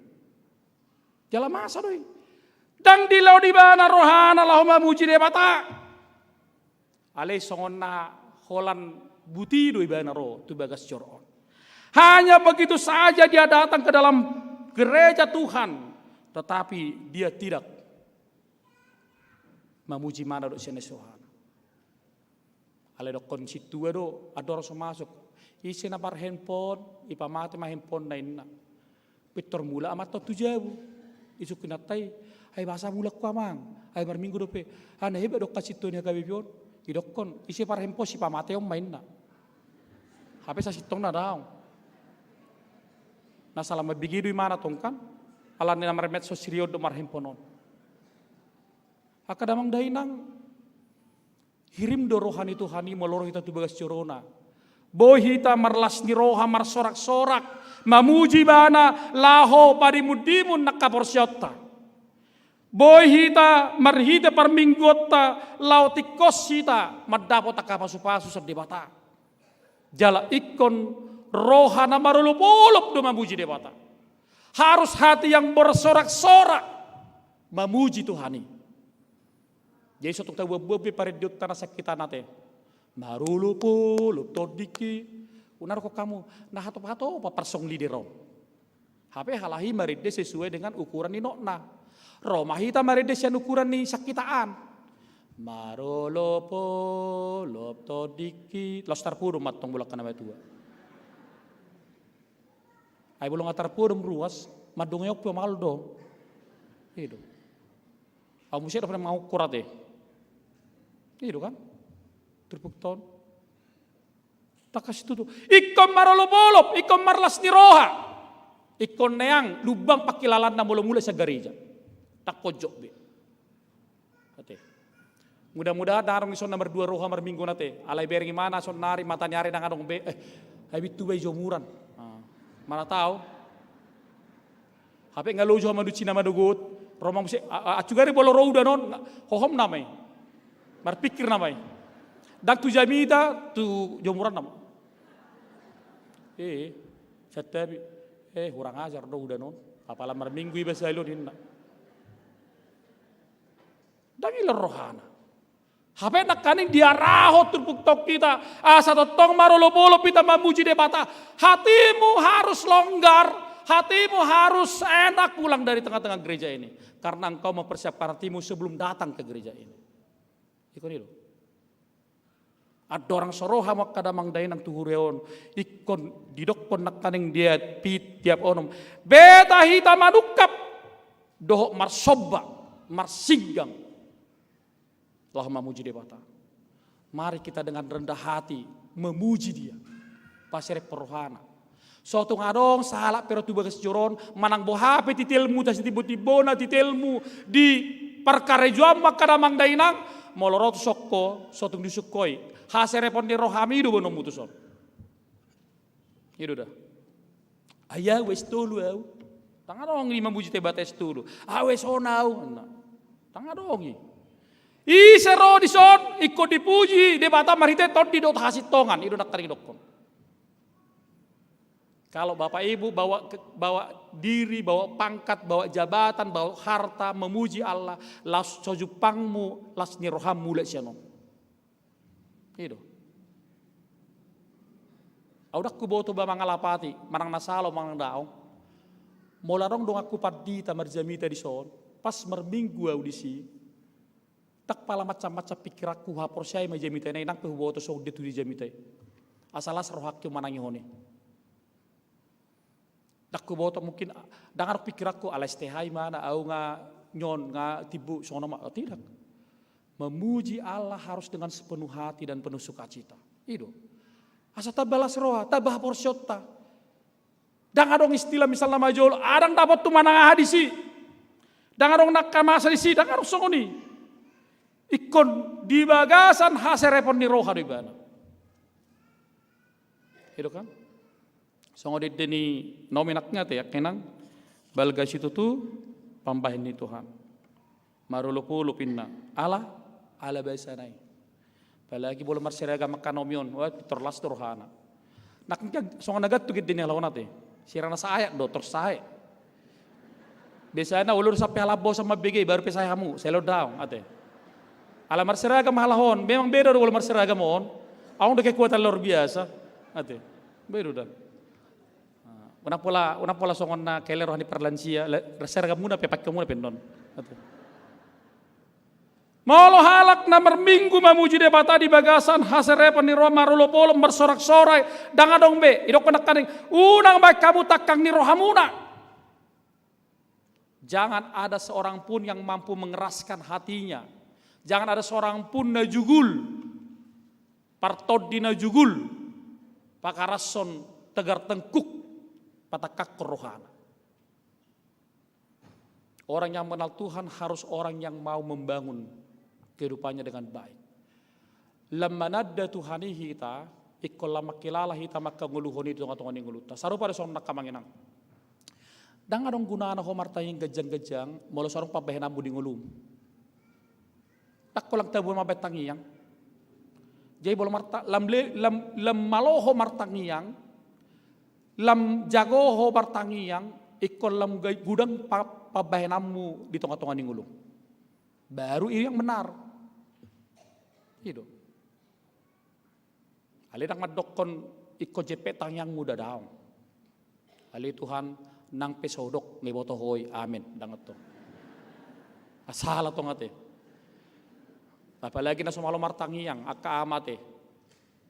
Jalan masa doi. Dang dilau di mana rohana Allahumma muji de bata. Ale songona holan buti doi bana ro tu bagas coron. Hanya begitu saja dia datang ke dalam gereja Tuhan, tetapi dia tidak memuji mana do sene Tuhan. Ale dokon situ do ador so masuk. Isi na par handphone, ipamati ma handphone na inna. Pitor mula amat to tujabu. Isu kinatai, ay basa mula ko amang. Ay mar minggu do pe. Ana hebe dok kasitu ni kabibion. Idokon isi par handphone si pamati om main na. Hape sa sitong na daw. Na salama bigidu mana tongkan? Ala ni na mar medsos sirio do mar handphone on. Akadamang dahinang hirim do rohani Tuhani moloro hita tu bagas corona. Bohita marlas ni roha mar sorak-sorak. Mamuji bana laho padimudimun nakaporsyota. Bohita marhita parminggota lau tikos hita madapot akapasu-pasu sabdebata. Jala ikon rohana marulupulup do mamuji debata. Harus hati yang bersorak-sorak mamuji Tuhani. Jadi suatu tahu buat paridut tanah sakitan nate, marulupo, lup todiki, unar kok kamu, nah hato apa persong lidero. HP halahi maride sesuai dengan ukuran ni nokna. Romahita maride sian ukuran ni sakitaan. Marulupo, lup todiki, lostar puro matong bulak kana tua. Ay bulong atar puro ruas, madungayok pemaldo. Itu. Kamu sih dapat mau kurate. Itu kan? Terbukton. Tak kasih tuh. Ikom marolopolop, ikom marlas ni roha. Ikon neang lubang pakilalan na mula-mula sa gereja. Tak pojok be. Ate. Mudah-mudahan darong ison nomor 2 roha mar minggu nate. Alay bering mana son nari mata nyari nang adong be. Habit tu be jomuran. Mana tahu? Hape ngalojo madu Cina madugut. Romang se acugari bolo rouda non hohom namai. Mar pikir namai. Dak tu jamida tu jomuran nama. Setabi kurang ajar do udah non. Apalah mar minggu iba sailun hinna. Dangil rohana. Hape nak kaning dia rahot turpuk tok kita. Asa totong marolo-bolo pita memuji debata. Hatimu harus longgar. Hatimu harus enak pulang dari tengah-tengah gereja ini. Karena engkau mempersiapkan hatimu sebelum datang ke gereja ini. Ikon itu. Ada orang soroha makadamang dainang tuhureon. Ikon didokon nak kaning dia tiap onom. Beta hita manukap. Dohok marsoba. Marsinggang. Telah memuji debata. Mari kita dengan rendah hati memuji dia. Pasir perohana. Suatu ngadong salah pero tuba kesjoron manang bohape titilmu tas tibo-tibona titilmu di perkara juam makadamang dainang molorot sokko sotung disukoi. Hasere pon di rohami do bono mutuson. Itu dah. Ayah wes tulu au. Tangadong ni memuji debata es tulu. Wes onau. Tangadong Isero dison ikut dipuji debata marite tot di dot hasit tongan itu nak tarik dokon. Kalau bapak ibu bawa diri, bawa pangkat, bawa jabatan, bawa harta memuji Allah, las sojupangmu, las niroham mulai siano. Itu. Audak ku boto ba mangalapati, manang nasalo manang daong. Molarong dong aku padi tamar jamita di son, pas merminggu audisi. Tak pala macam-macam pikiraku hapor saya majamita na inang pehuboto so detu di jamita. Asalas rohak yo manangi hone. Tak kuboto mungkin dangar pikiraku alas tehai mana au nga nyon nga tibu sono ma tidak. Memuji Allah harus dengan sepenuh hati dan penuh sukacita. Itu. Asa tabalas roha, tabah porsyota. Dangar dong istilah misalnya majol, adang dapat tu manang hadisi. Dangar dong nak kamasa disi, dangar dong songoni. Ikon di bagasan haserepon ni roha di bana. Itu kan? Songo deni nominaknya te kenang balgas itu tu pambahin ni Tuhan. Marulupu lupinna ala basanai. Palagi boleh marsiraga makanomion wa terlas rohana. Naknya songo nagat tu gidini lawan te. Sirana sayak do tersae. Biasanya ulur sampai halabo sama BG baru pesayamu, selo down ate. Alamar seragam halahon, memang beda do alamar seragam on. Awang do kekuatan luar biasa. Ate. Beda dah. Una pola songon na kele rohani perlansia, seragam muna pepak muna pendon. Ate. Molo halak na merminggu memuji debata di bagasan haserepan ni Roma rulopolo bersorak-sorai dangadong be idok nak kaning unang baik kamu takang ni rohamuna. Jangan ada seorang pun yang mampu mengeraskan hatinya. Jangan ada seorang pun na jugul, partod di na jugul, pakarason tegar tengkuk, patakak rohana. Orang yang mengenal Tuhan harus orang yang mau membangun kehidupannya dengan baik. Lamma nadda Tuhani hita, ikol lama kilala hita maka nguluhoni itu ngatong nguluta. Saru pada seorang nakamanginang. Dang adong gunaan ho martayeng gejang-gejang, molo sarong pabahenamu di ngulum. Tak kolang tabu mabet tangiyang. Jadi bolo marta lam maloho martangiyang, lam jagoho martangiyang, ikol lam gudang pabahenamu di tengah-tengah ngulum. Baru ini yang benar. Itu. Ali nang madokon ikko jepet tangyang muda daong. Ali Tuhan nang pesodok ngeboto hoy amin dangat to. Asala to ngate. Apalagi na sumalo martangiyang akka amate.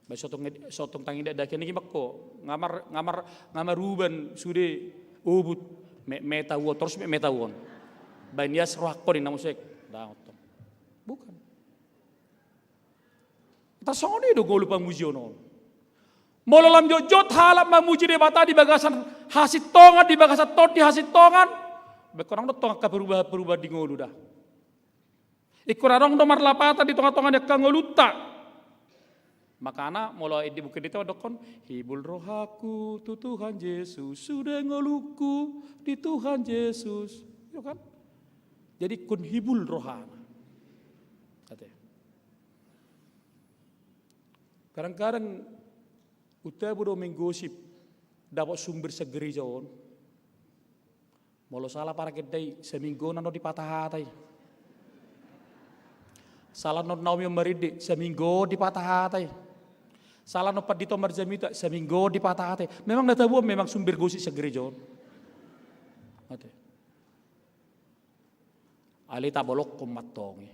Ba sotong tangi da kini makko ngamar ruben sude ubut meta wo terus meta won. Banias roh ko ni namusek dangat to. Bukan. Tasong ni do golu pamujio no. Molo lam jojot halap mamuji de bata di bagasan hasit tongan, di bagasan tot di hasit tongan. Bekorang do tongan ka berubah di ngolu dah. Ikurarong do marlapata di tongan-tongan yak ngoluta. Makana molo di bukit itu dokon hibul rohaku tu Tuhan Yesus sudah ngoluku di Tuhan Yesus. Yo kan? Jadi kun hibul rohana. Kadang-kadang uta bodo menggosip dapat sumber segeri jauh. Molo salah para kedai seminggu nano di patah hati. Salah non naumi meridi seminggu di patah hati. Salah no padito marjamita seminggu di patah hati. Memang data buah memang sumber gosip segeri jauh. Ate. Ali tabolok kumatongi.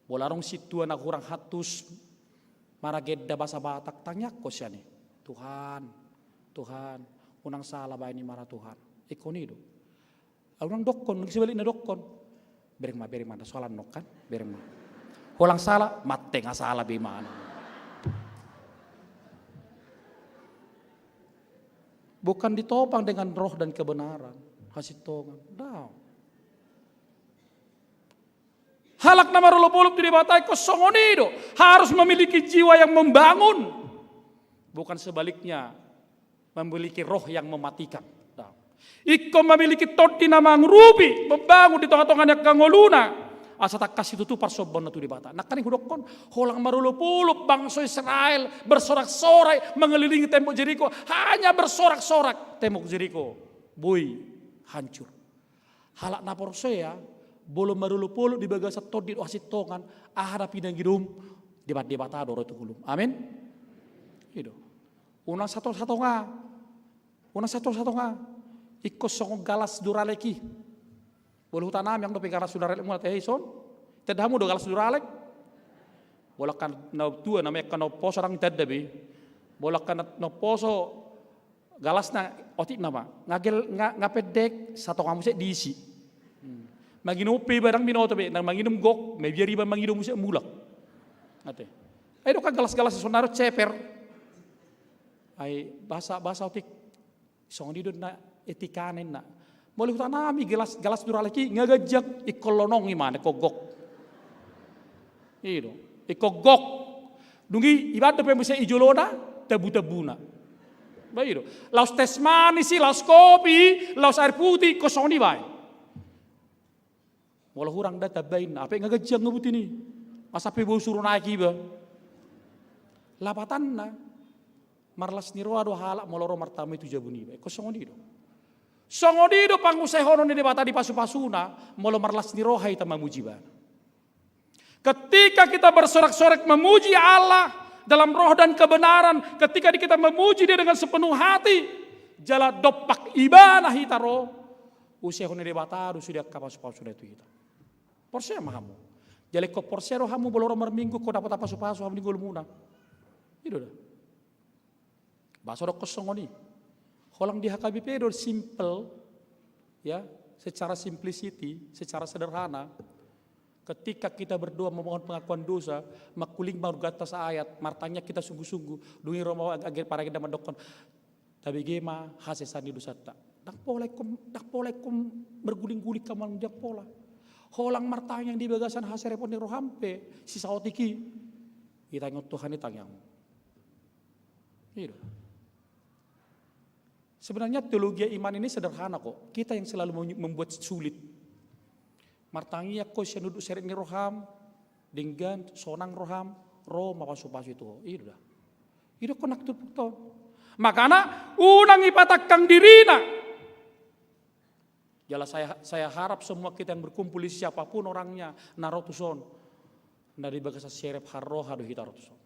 Bolarong situ anak kurang hatus. Maragedda bahasa Batak tanya ko siya ni Tuhan, Tuhan, unang salah ba ini marah Tuhan. Iko nido. Unang dokon, nagsibalik na dokon. Bereng ma soalan nok kan, bereng ma. Hulang salah, mate nga salah bimana. Bukan ditopang dengan roh dan kebenaran, hasitongan. Dah. Halak nama rolopolup di batai kosongonido harus memiliki jiwa yang membangun, bukan sebaliknya memiliki roh yang mematikan. Iko memiliki toti nama ngrubi membangun di tengah-tengahnya kangoluna asa tak kasih tutup parsobon tu di bata. Nak kani hudokon holang marolopolup bangsa Israel bersorak-sorai mengelilingi tembok Jeriko, hanya bersorak-sorak tembok Jeriko, boy hancur. Halak napor saya bolo marulu-polo di bagasa tot di wasit tongan ahara pinang gidum di bata doro itu kulum. Amin. Itu. Unang satu nga. Ikos songong galas duraleki. Bolo hutanam yang dope galas duralek muat son. Tedamu do galas duralek. Bola kan na tua namanya kan poso orang teddabi. Bola kan no poso galas na otik nama. Ngapedek satu kamu sih diisi. Manginom pe barang binoto be nang manginom gok may biari ba manginom siya mulak. Ate. Ay do ka galas-galas sonaro ceper. Ay bahasa otik song di na etikanen na. Moli hutanami galas duraleki ngagajak ikolonong imane ko gok. Ido. Iko gok. Dungi ibada pe musa ijolona tabu-tabuna. Bairo. Laos tes manis, laos kopi, laos air putih kosong di bay. Walau hurang data bain, apa yang ngagajang ngebut ini? Masa pebo suruh naik iba? Lapatan na, marlas niro ado halak moloro martama itu jabuni iba. Kosong onido. Songodido pangusai hono ni debata di pasu-pasuna, molo marlas niro hai tamamuji ba. Ketika kita bersorak-sorak memuji Allah dalam roh dan kebenaran, ketika kita memuji Dia dengan sepenuh hati, jala dopak ibadah hitaro, usia hono debata sudah kapas-pasu itu kita. Porsia mahamu. Jadi kau porsia rohamu boloro merminggu kau dapat apa supasu hamu minggu lumuna. Itu dah. Bahasa rok kosong ni. Holang di HKBP itu simple, ya, secara simplicity, secara sederhana. Ketika kita berdoa memohon pengakuan dosa, makuling baru gatas ayat, martanya kita sungguh-sungguh, dungi romawa agar para kita mendokon. Tapi gema hasesani dosa tak. Dak polaikum berguling-guling kaman jak pola. Holang martanya yang di bagasan hasil repot di rohampe, sisa otiki. Kita ingat Tuhan itu yang. Itu. Sebenarnya teologi iman ini sederhana kok. Kita yang selalu membuat sulit. Martangi ya kau siya duduk seret ni roham, dengan sonang roham, roh mapasu-pasu itu. Itu dah. Itu kau nak tutup. Makana unang ipatakang dirina. Jala saya harap semua kita yang berkumpul di siapapun orangnya narotuson dari bagasan serep harro hado hitarotuson.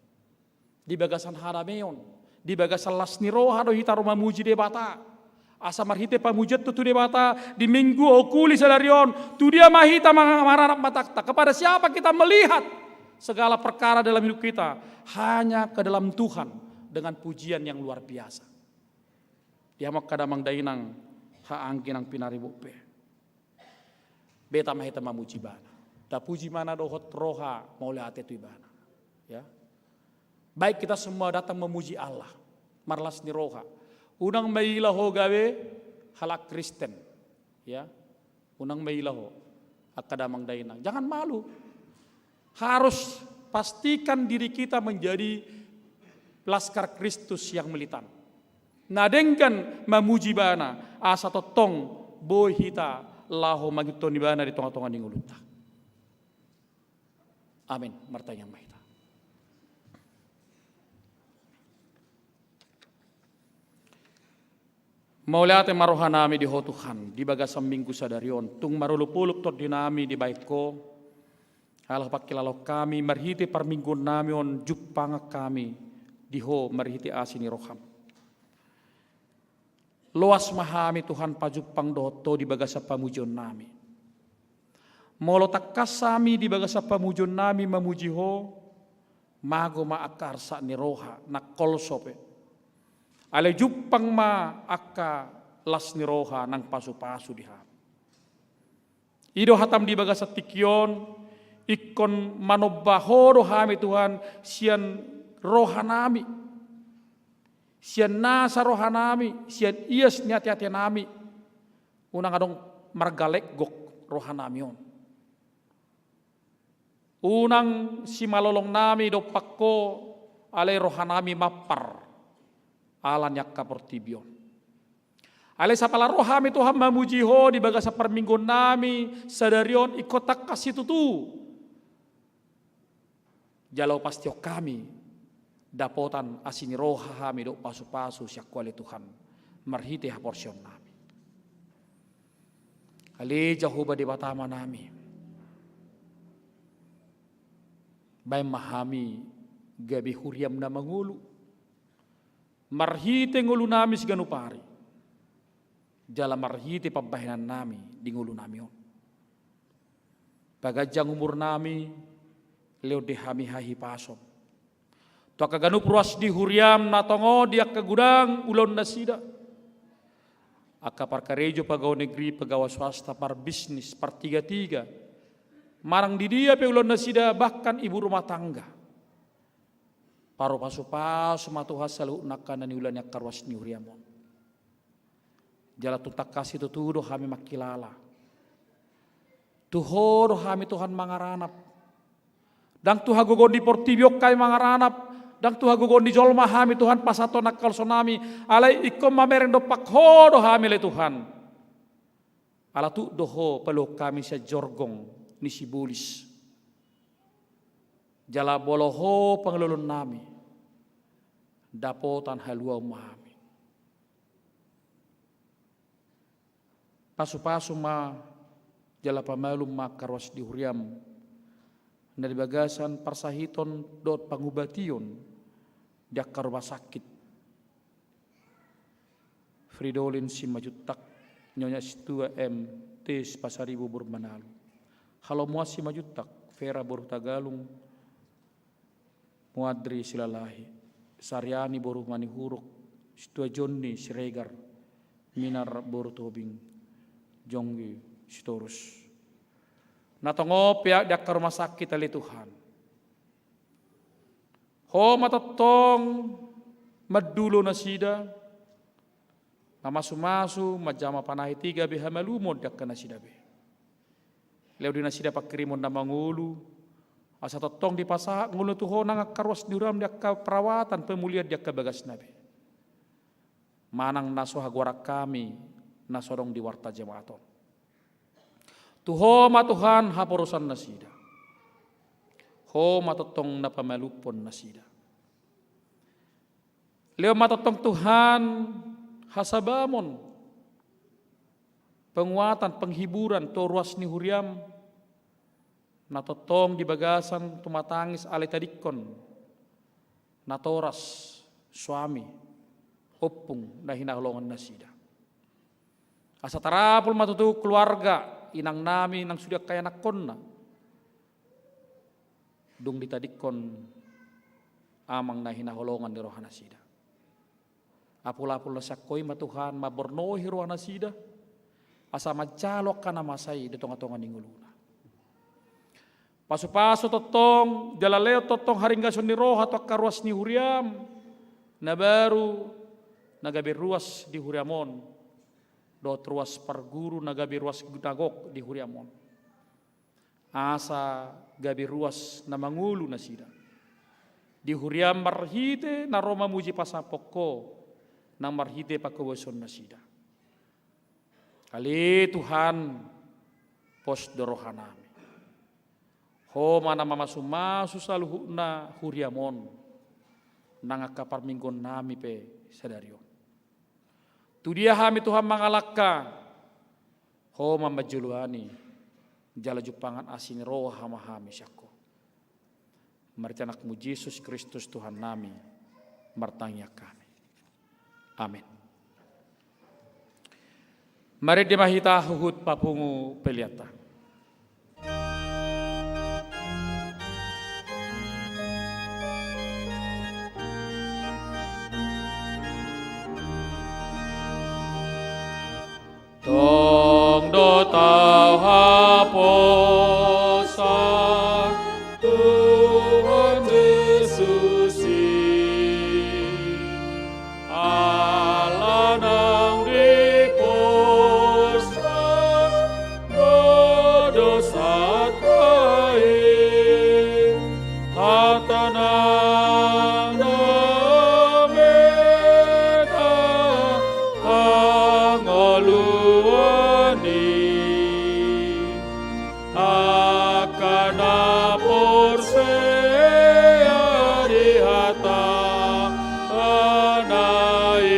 Di bagasan harameon, di bagasan lasniro hado hitaro mamuji debata. Asa marhite pamujat tu debata di minggu okuli salarion tu dia mahita mararap matakta. Kepada siapa kita melihat segala perkara dalam hidup kita? Hanya ke dalam Tuhan dengan pujian yang luar biasa. Dia mak kadamang dainang haangkin ang pinaribupe. Beta mahita mamuji bana. Ta puji mana dohot roha maule ate tu ibana. Ya. Baik kita semua datang memuji Allah. Marlas ni roha. Unang mailaho gawe halak Kristen. Ya. Unang mailaho akadamang daina. Jangan malu. Harus pastikan diri kita menjadi laskar Kristus yang militan. Nadengkan memuji bana asa totong boy hita laho magitoni bana di tonga-tonga ningulunta. Amin. Martanyang mahita. Mauliate maroha nami di ho Tuhan di bagasam minggu sadarion tung marulupuluk tot dinami di baikko halah pakilalo kami marhiti parminggu nami on jupanga kami di ho marhiti asini roham loas mahami Tuhan pajupang doto di bagasa pamujon nami molo takkasami di bagasa pamujon nami mamuji ho mago maakar sa ni roha nakol sope ale jupang ma akka las ni roha nang pasu-pasu diha. Ido hatam di bagasa tikyon ikon manobaho rohami Tuhan sian roha nami. Sian nasa roha nami, sian ias nyati-hati nami. Unang adong margalek gok roha nami on. Unang si malolong nami do pakko ale roha nami mapar. Alan yakka portibion. Ale sapala rohami Tuhan mamuji ho di bagasa perminggu nami sadarion ikotak kasih tutu. Jalau pastio kami dapotan asini rohami do pasu-pasu syakwali Tuhan marhite ha porsion nami. Ale jahuba di batama nami. Baik mahami gabi huriam na mangulu. Marhite ngulu nami siganupari. Jala marhite pabahinan nami di ngulu nami on. Pagajang umur nami leo dehami hahi pason. Tua kaganu pruas di huriam natongo dia kagudang ulon nasida. Aka parkarejo pagawa negeri pagawa swasta par bisnis par tiga-tiga. Marang di dia pe ulon nasida bahkan ibu rumah tangga. Paro pasu-pasu matuha salu nakana ni ulan yak karwas ni huriamon. Jala tuntak kasih tutudo kami makilala. Tuhoro kami Tuhan mangaranap. Dang tuha gogon di portibiok kay mangaranap. Dang tuha gogon di jolma kami Tuhan pasato nakal sonami. Alay ikom mamereng do pakho do kami le Tuhan. Ala tu doho peluk kami sa jorgong ni sibulis. Jala boloho panglulun nami. Dapotan halua umami. Pasu-pasu ma jala pamalum ma karwas di huriam. Dari bagasan parsahiton dot pangubation dia karwa sakit. Fridolin si majutak nyonya situa tes pasaribu burmanalu. Halo muasi majutak Vera boru Tagalung Muadri silalahi. Saryani boru mani huruk, situa Jonni Siregar, Minar boru tobing, Jonggi Sitorus. Natongo pihak dak ke rumah sakit ali Tuhan. Ho matatong madulo nasida, mamasu-masu majama panahi tiga beha malumod dak ke nasida be. Leo di nasida pakirimon na mangulu. Asa totong di pasak ngulu tuho nang karwas diuram dia ka perawatan pemulihan dia ke bagas nabi. Manang naso hagorak kami nasodong di warta jemaaton. Tuho matuhan haporusan nasida. Ho matotong na pamalupon nasida. Leo matotong Tuhan hasabamon. Penguatan, penghiburan, toruas ni huriam. Natotong di bagasan tumatangis ale tadikon. Natoras suami opung na hinaholongan nasida. Asa tarapul matutu keluarga inang nami nang sudah kaya nakon na. Dung ditadikon amang na hinaholongan ni rohana sida. Apul-apul na sakoy matuhan mabornohi rohana sida. Asa macalok ka na masay di tonga-tonga ninguluna. Pasu-pasu totong, jalaleo totong haringga soni roha to karuas ni huriam. Na baru nagabe ruas di huriamon. Do ruas parguru nagabe ruas gunagok di huriamon. Asa gabe ruas na mangulu na sida. Di huriam marhite na Roma muji pasapoko na marhite pakawason na sida. Kali Tuhan pos dorohanami. Ho mana mama sumasu saluhu na huriamon nangaka parminggon nami pe sadario. Tu dia hami Tuhan mangalakka ho mama juluani jala jupangan asin roh hama hami syako. Marti anakmu Yesus Kristus Tuhan nami martangya kami. Amin. Mari dimahita huhut papungu peliata. Tong do tau haposa Tuhan Yesus Allah nang diposa dosa tai hatanang namena angolu akana porsea di hata anai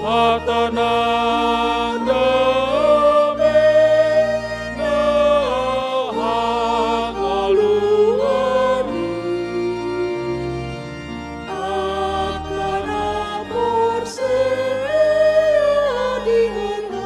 hatanang damena hangaluani akana porsea di hata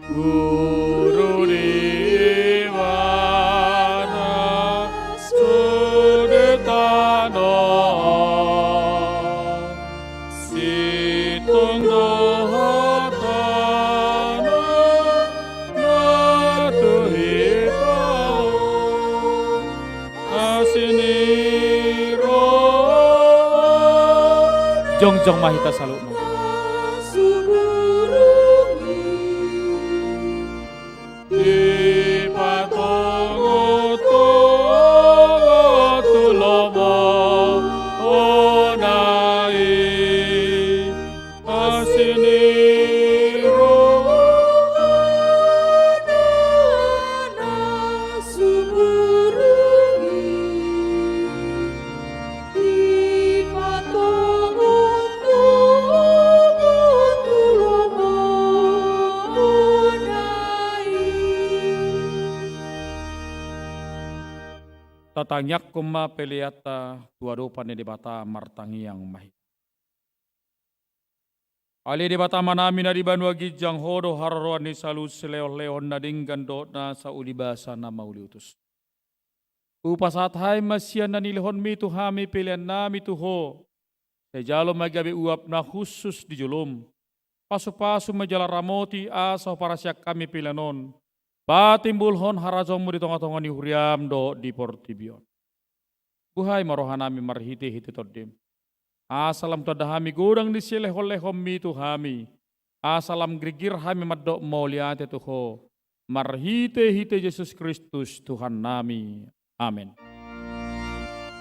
Guru Dewana Sudetano Situng Dohatana Natuhitao Asiniro Jongjong mahita salukno tangyak kuma peliata tua dopan di bata martangi yang mahi. Ali di bata manami na di banua gijang hodo hararuan ni salu seleo-leon na dinggan do na sa ulibasa na mauliutus. Upasat hai masyan na nilihon mi tuhami pilihan nami tuho. Sejalo magabi uap na khusus di julum. Pasu-pasu majala ramoti aso para siak kami pilihanon. Patimbulhon harazomu di tengah-tengah ni huriam do di portibion. Buhay marohanami marhiti-hiti todim. Asalam tadahami gudang di sileh-olehom mi tuhami. Asalam grigir hami madok mauliate tuho. Marhite-hite Yesus Kristus Tuhan nami. Amin.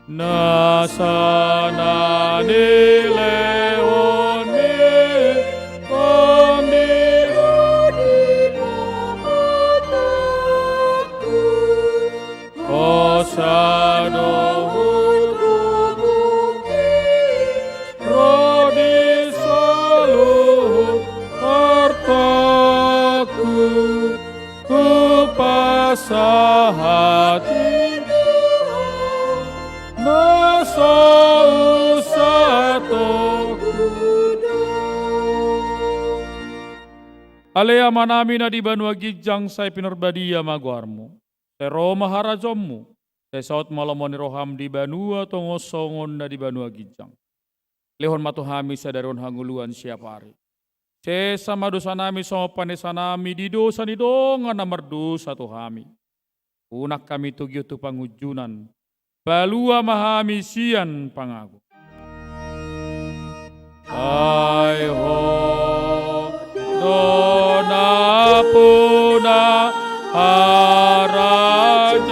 Nasana nileon mi kondiru di mataku. Osado hukuki rodi seluruh hartaku. Ku pasah hati Alea manami na di banua gijang say pinurbadia maguarmu. Pero maharazommu. Say saut malamoni roham di banua tongosongon na di banua gijang. Lehon matuhami sa daron hanguluan siap hari. Se sama dosa nami sama panesa nami di dosa ni dongan na merdosa tuhami. Unak kami tugyo tu pangujunan. Balua mahami sian pangagu. Ay ho dona puna harajan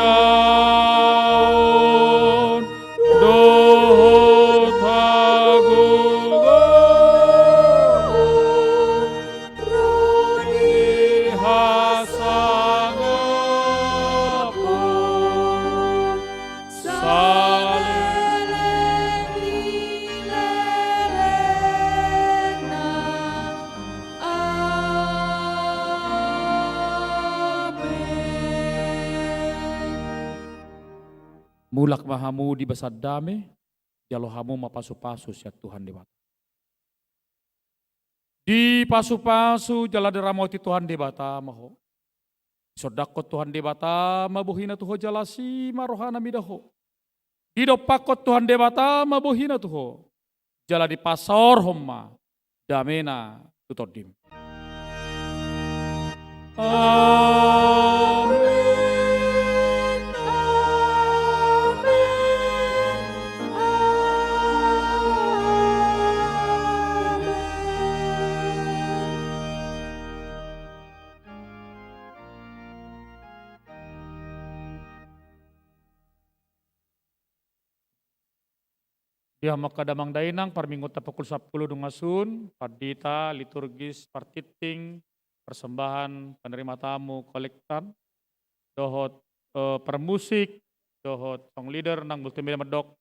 doho tagugan rodi hasangapun mulak mahamu di basad dame, jalo hamu mapasu-pasu siat Tuhan debata. Di pasu-pasu jala deramoti Tuhan debata maho. Sodakot Tuhan debata mabuhina tuho jalasi marohana midaho. Di dopakot Tuhan debata mabuhina tuho. Jala di pasor homma damena tutodim. Amin. Dia makadamang dainang parminggu tapukul 10 dungasun, pardita, liturgis, partiting, persembahan, penerima tamu, kolektan, dohot permusik, dohot song leader, nang multimedia medok.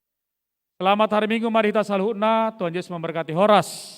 Selamat hari Minggu, mari kita saluhna, Tuhan Yesus memberkati horas.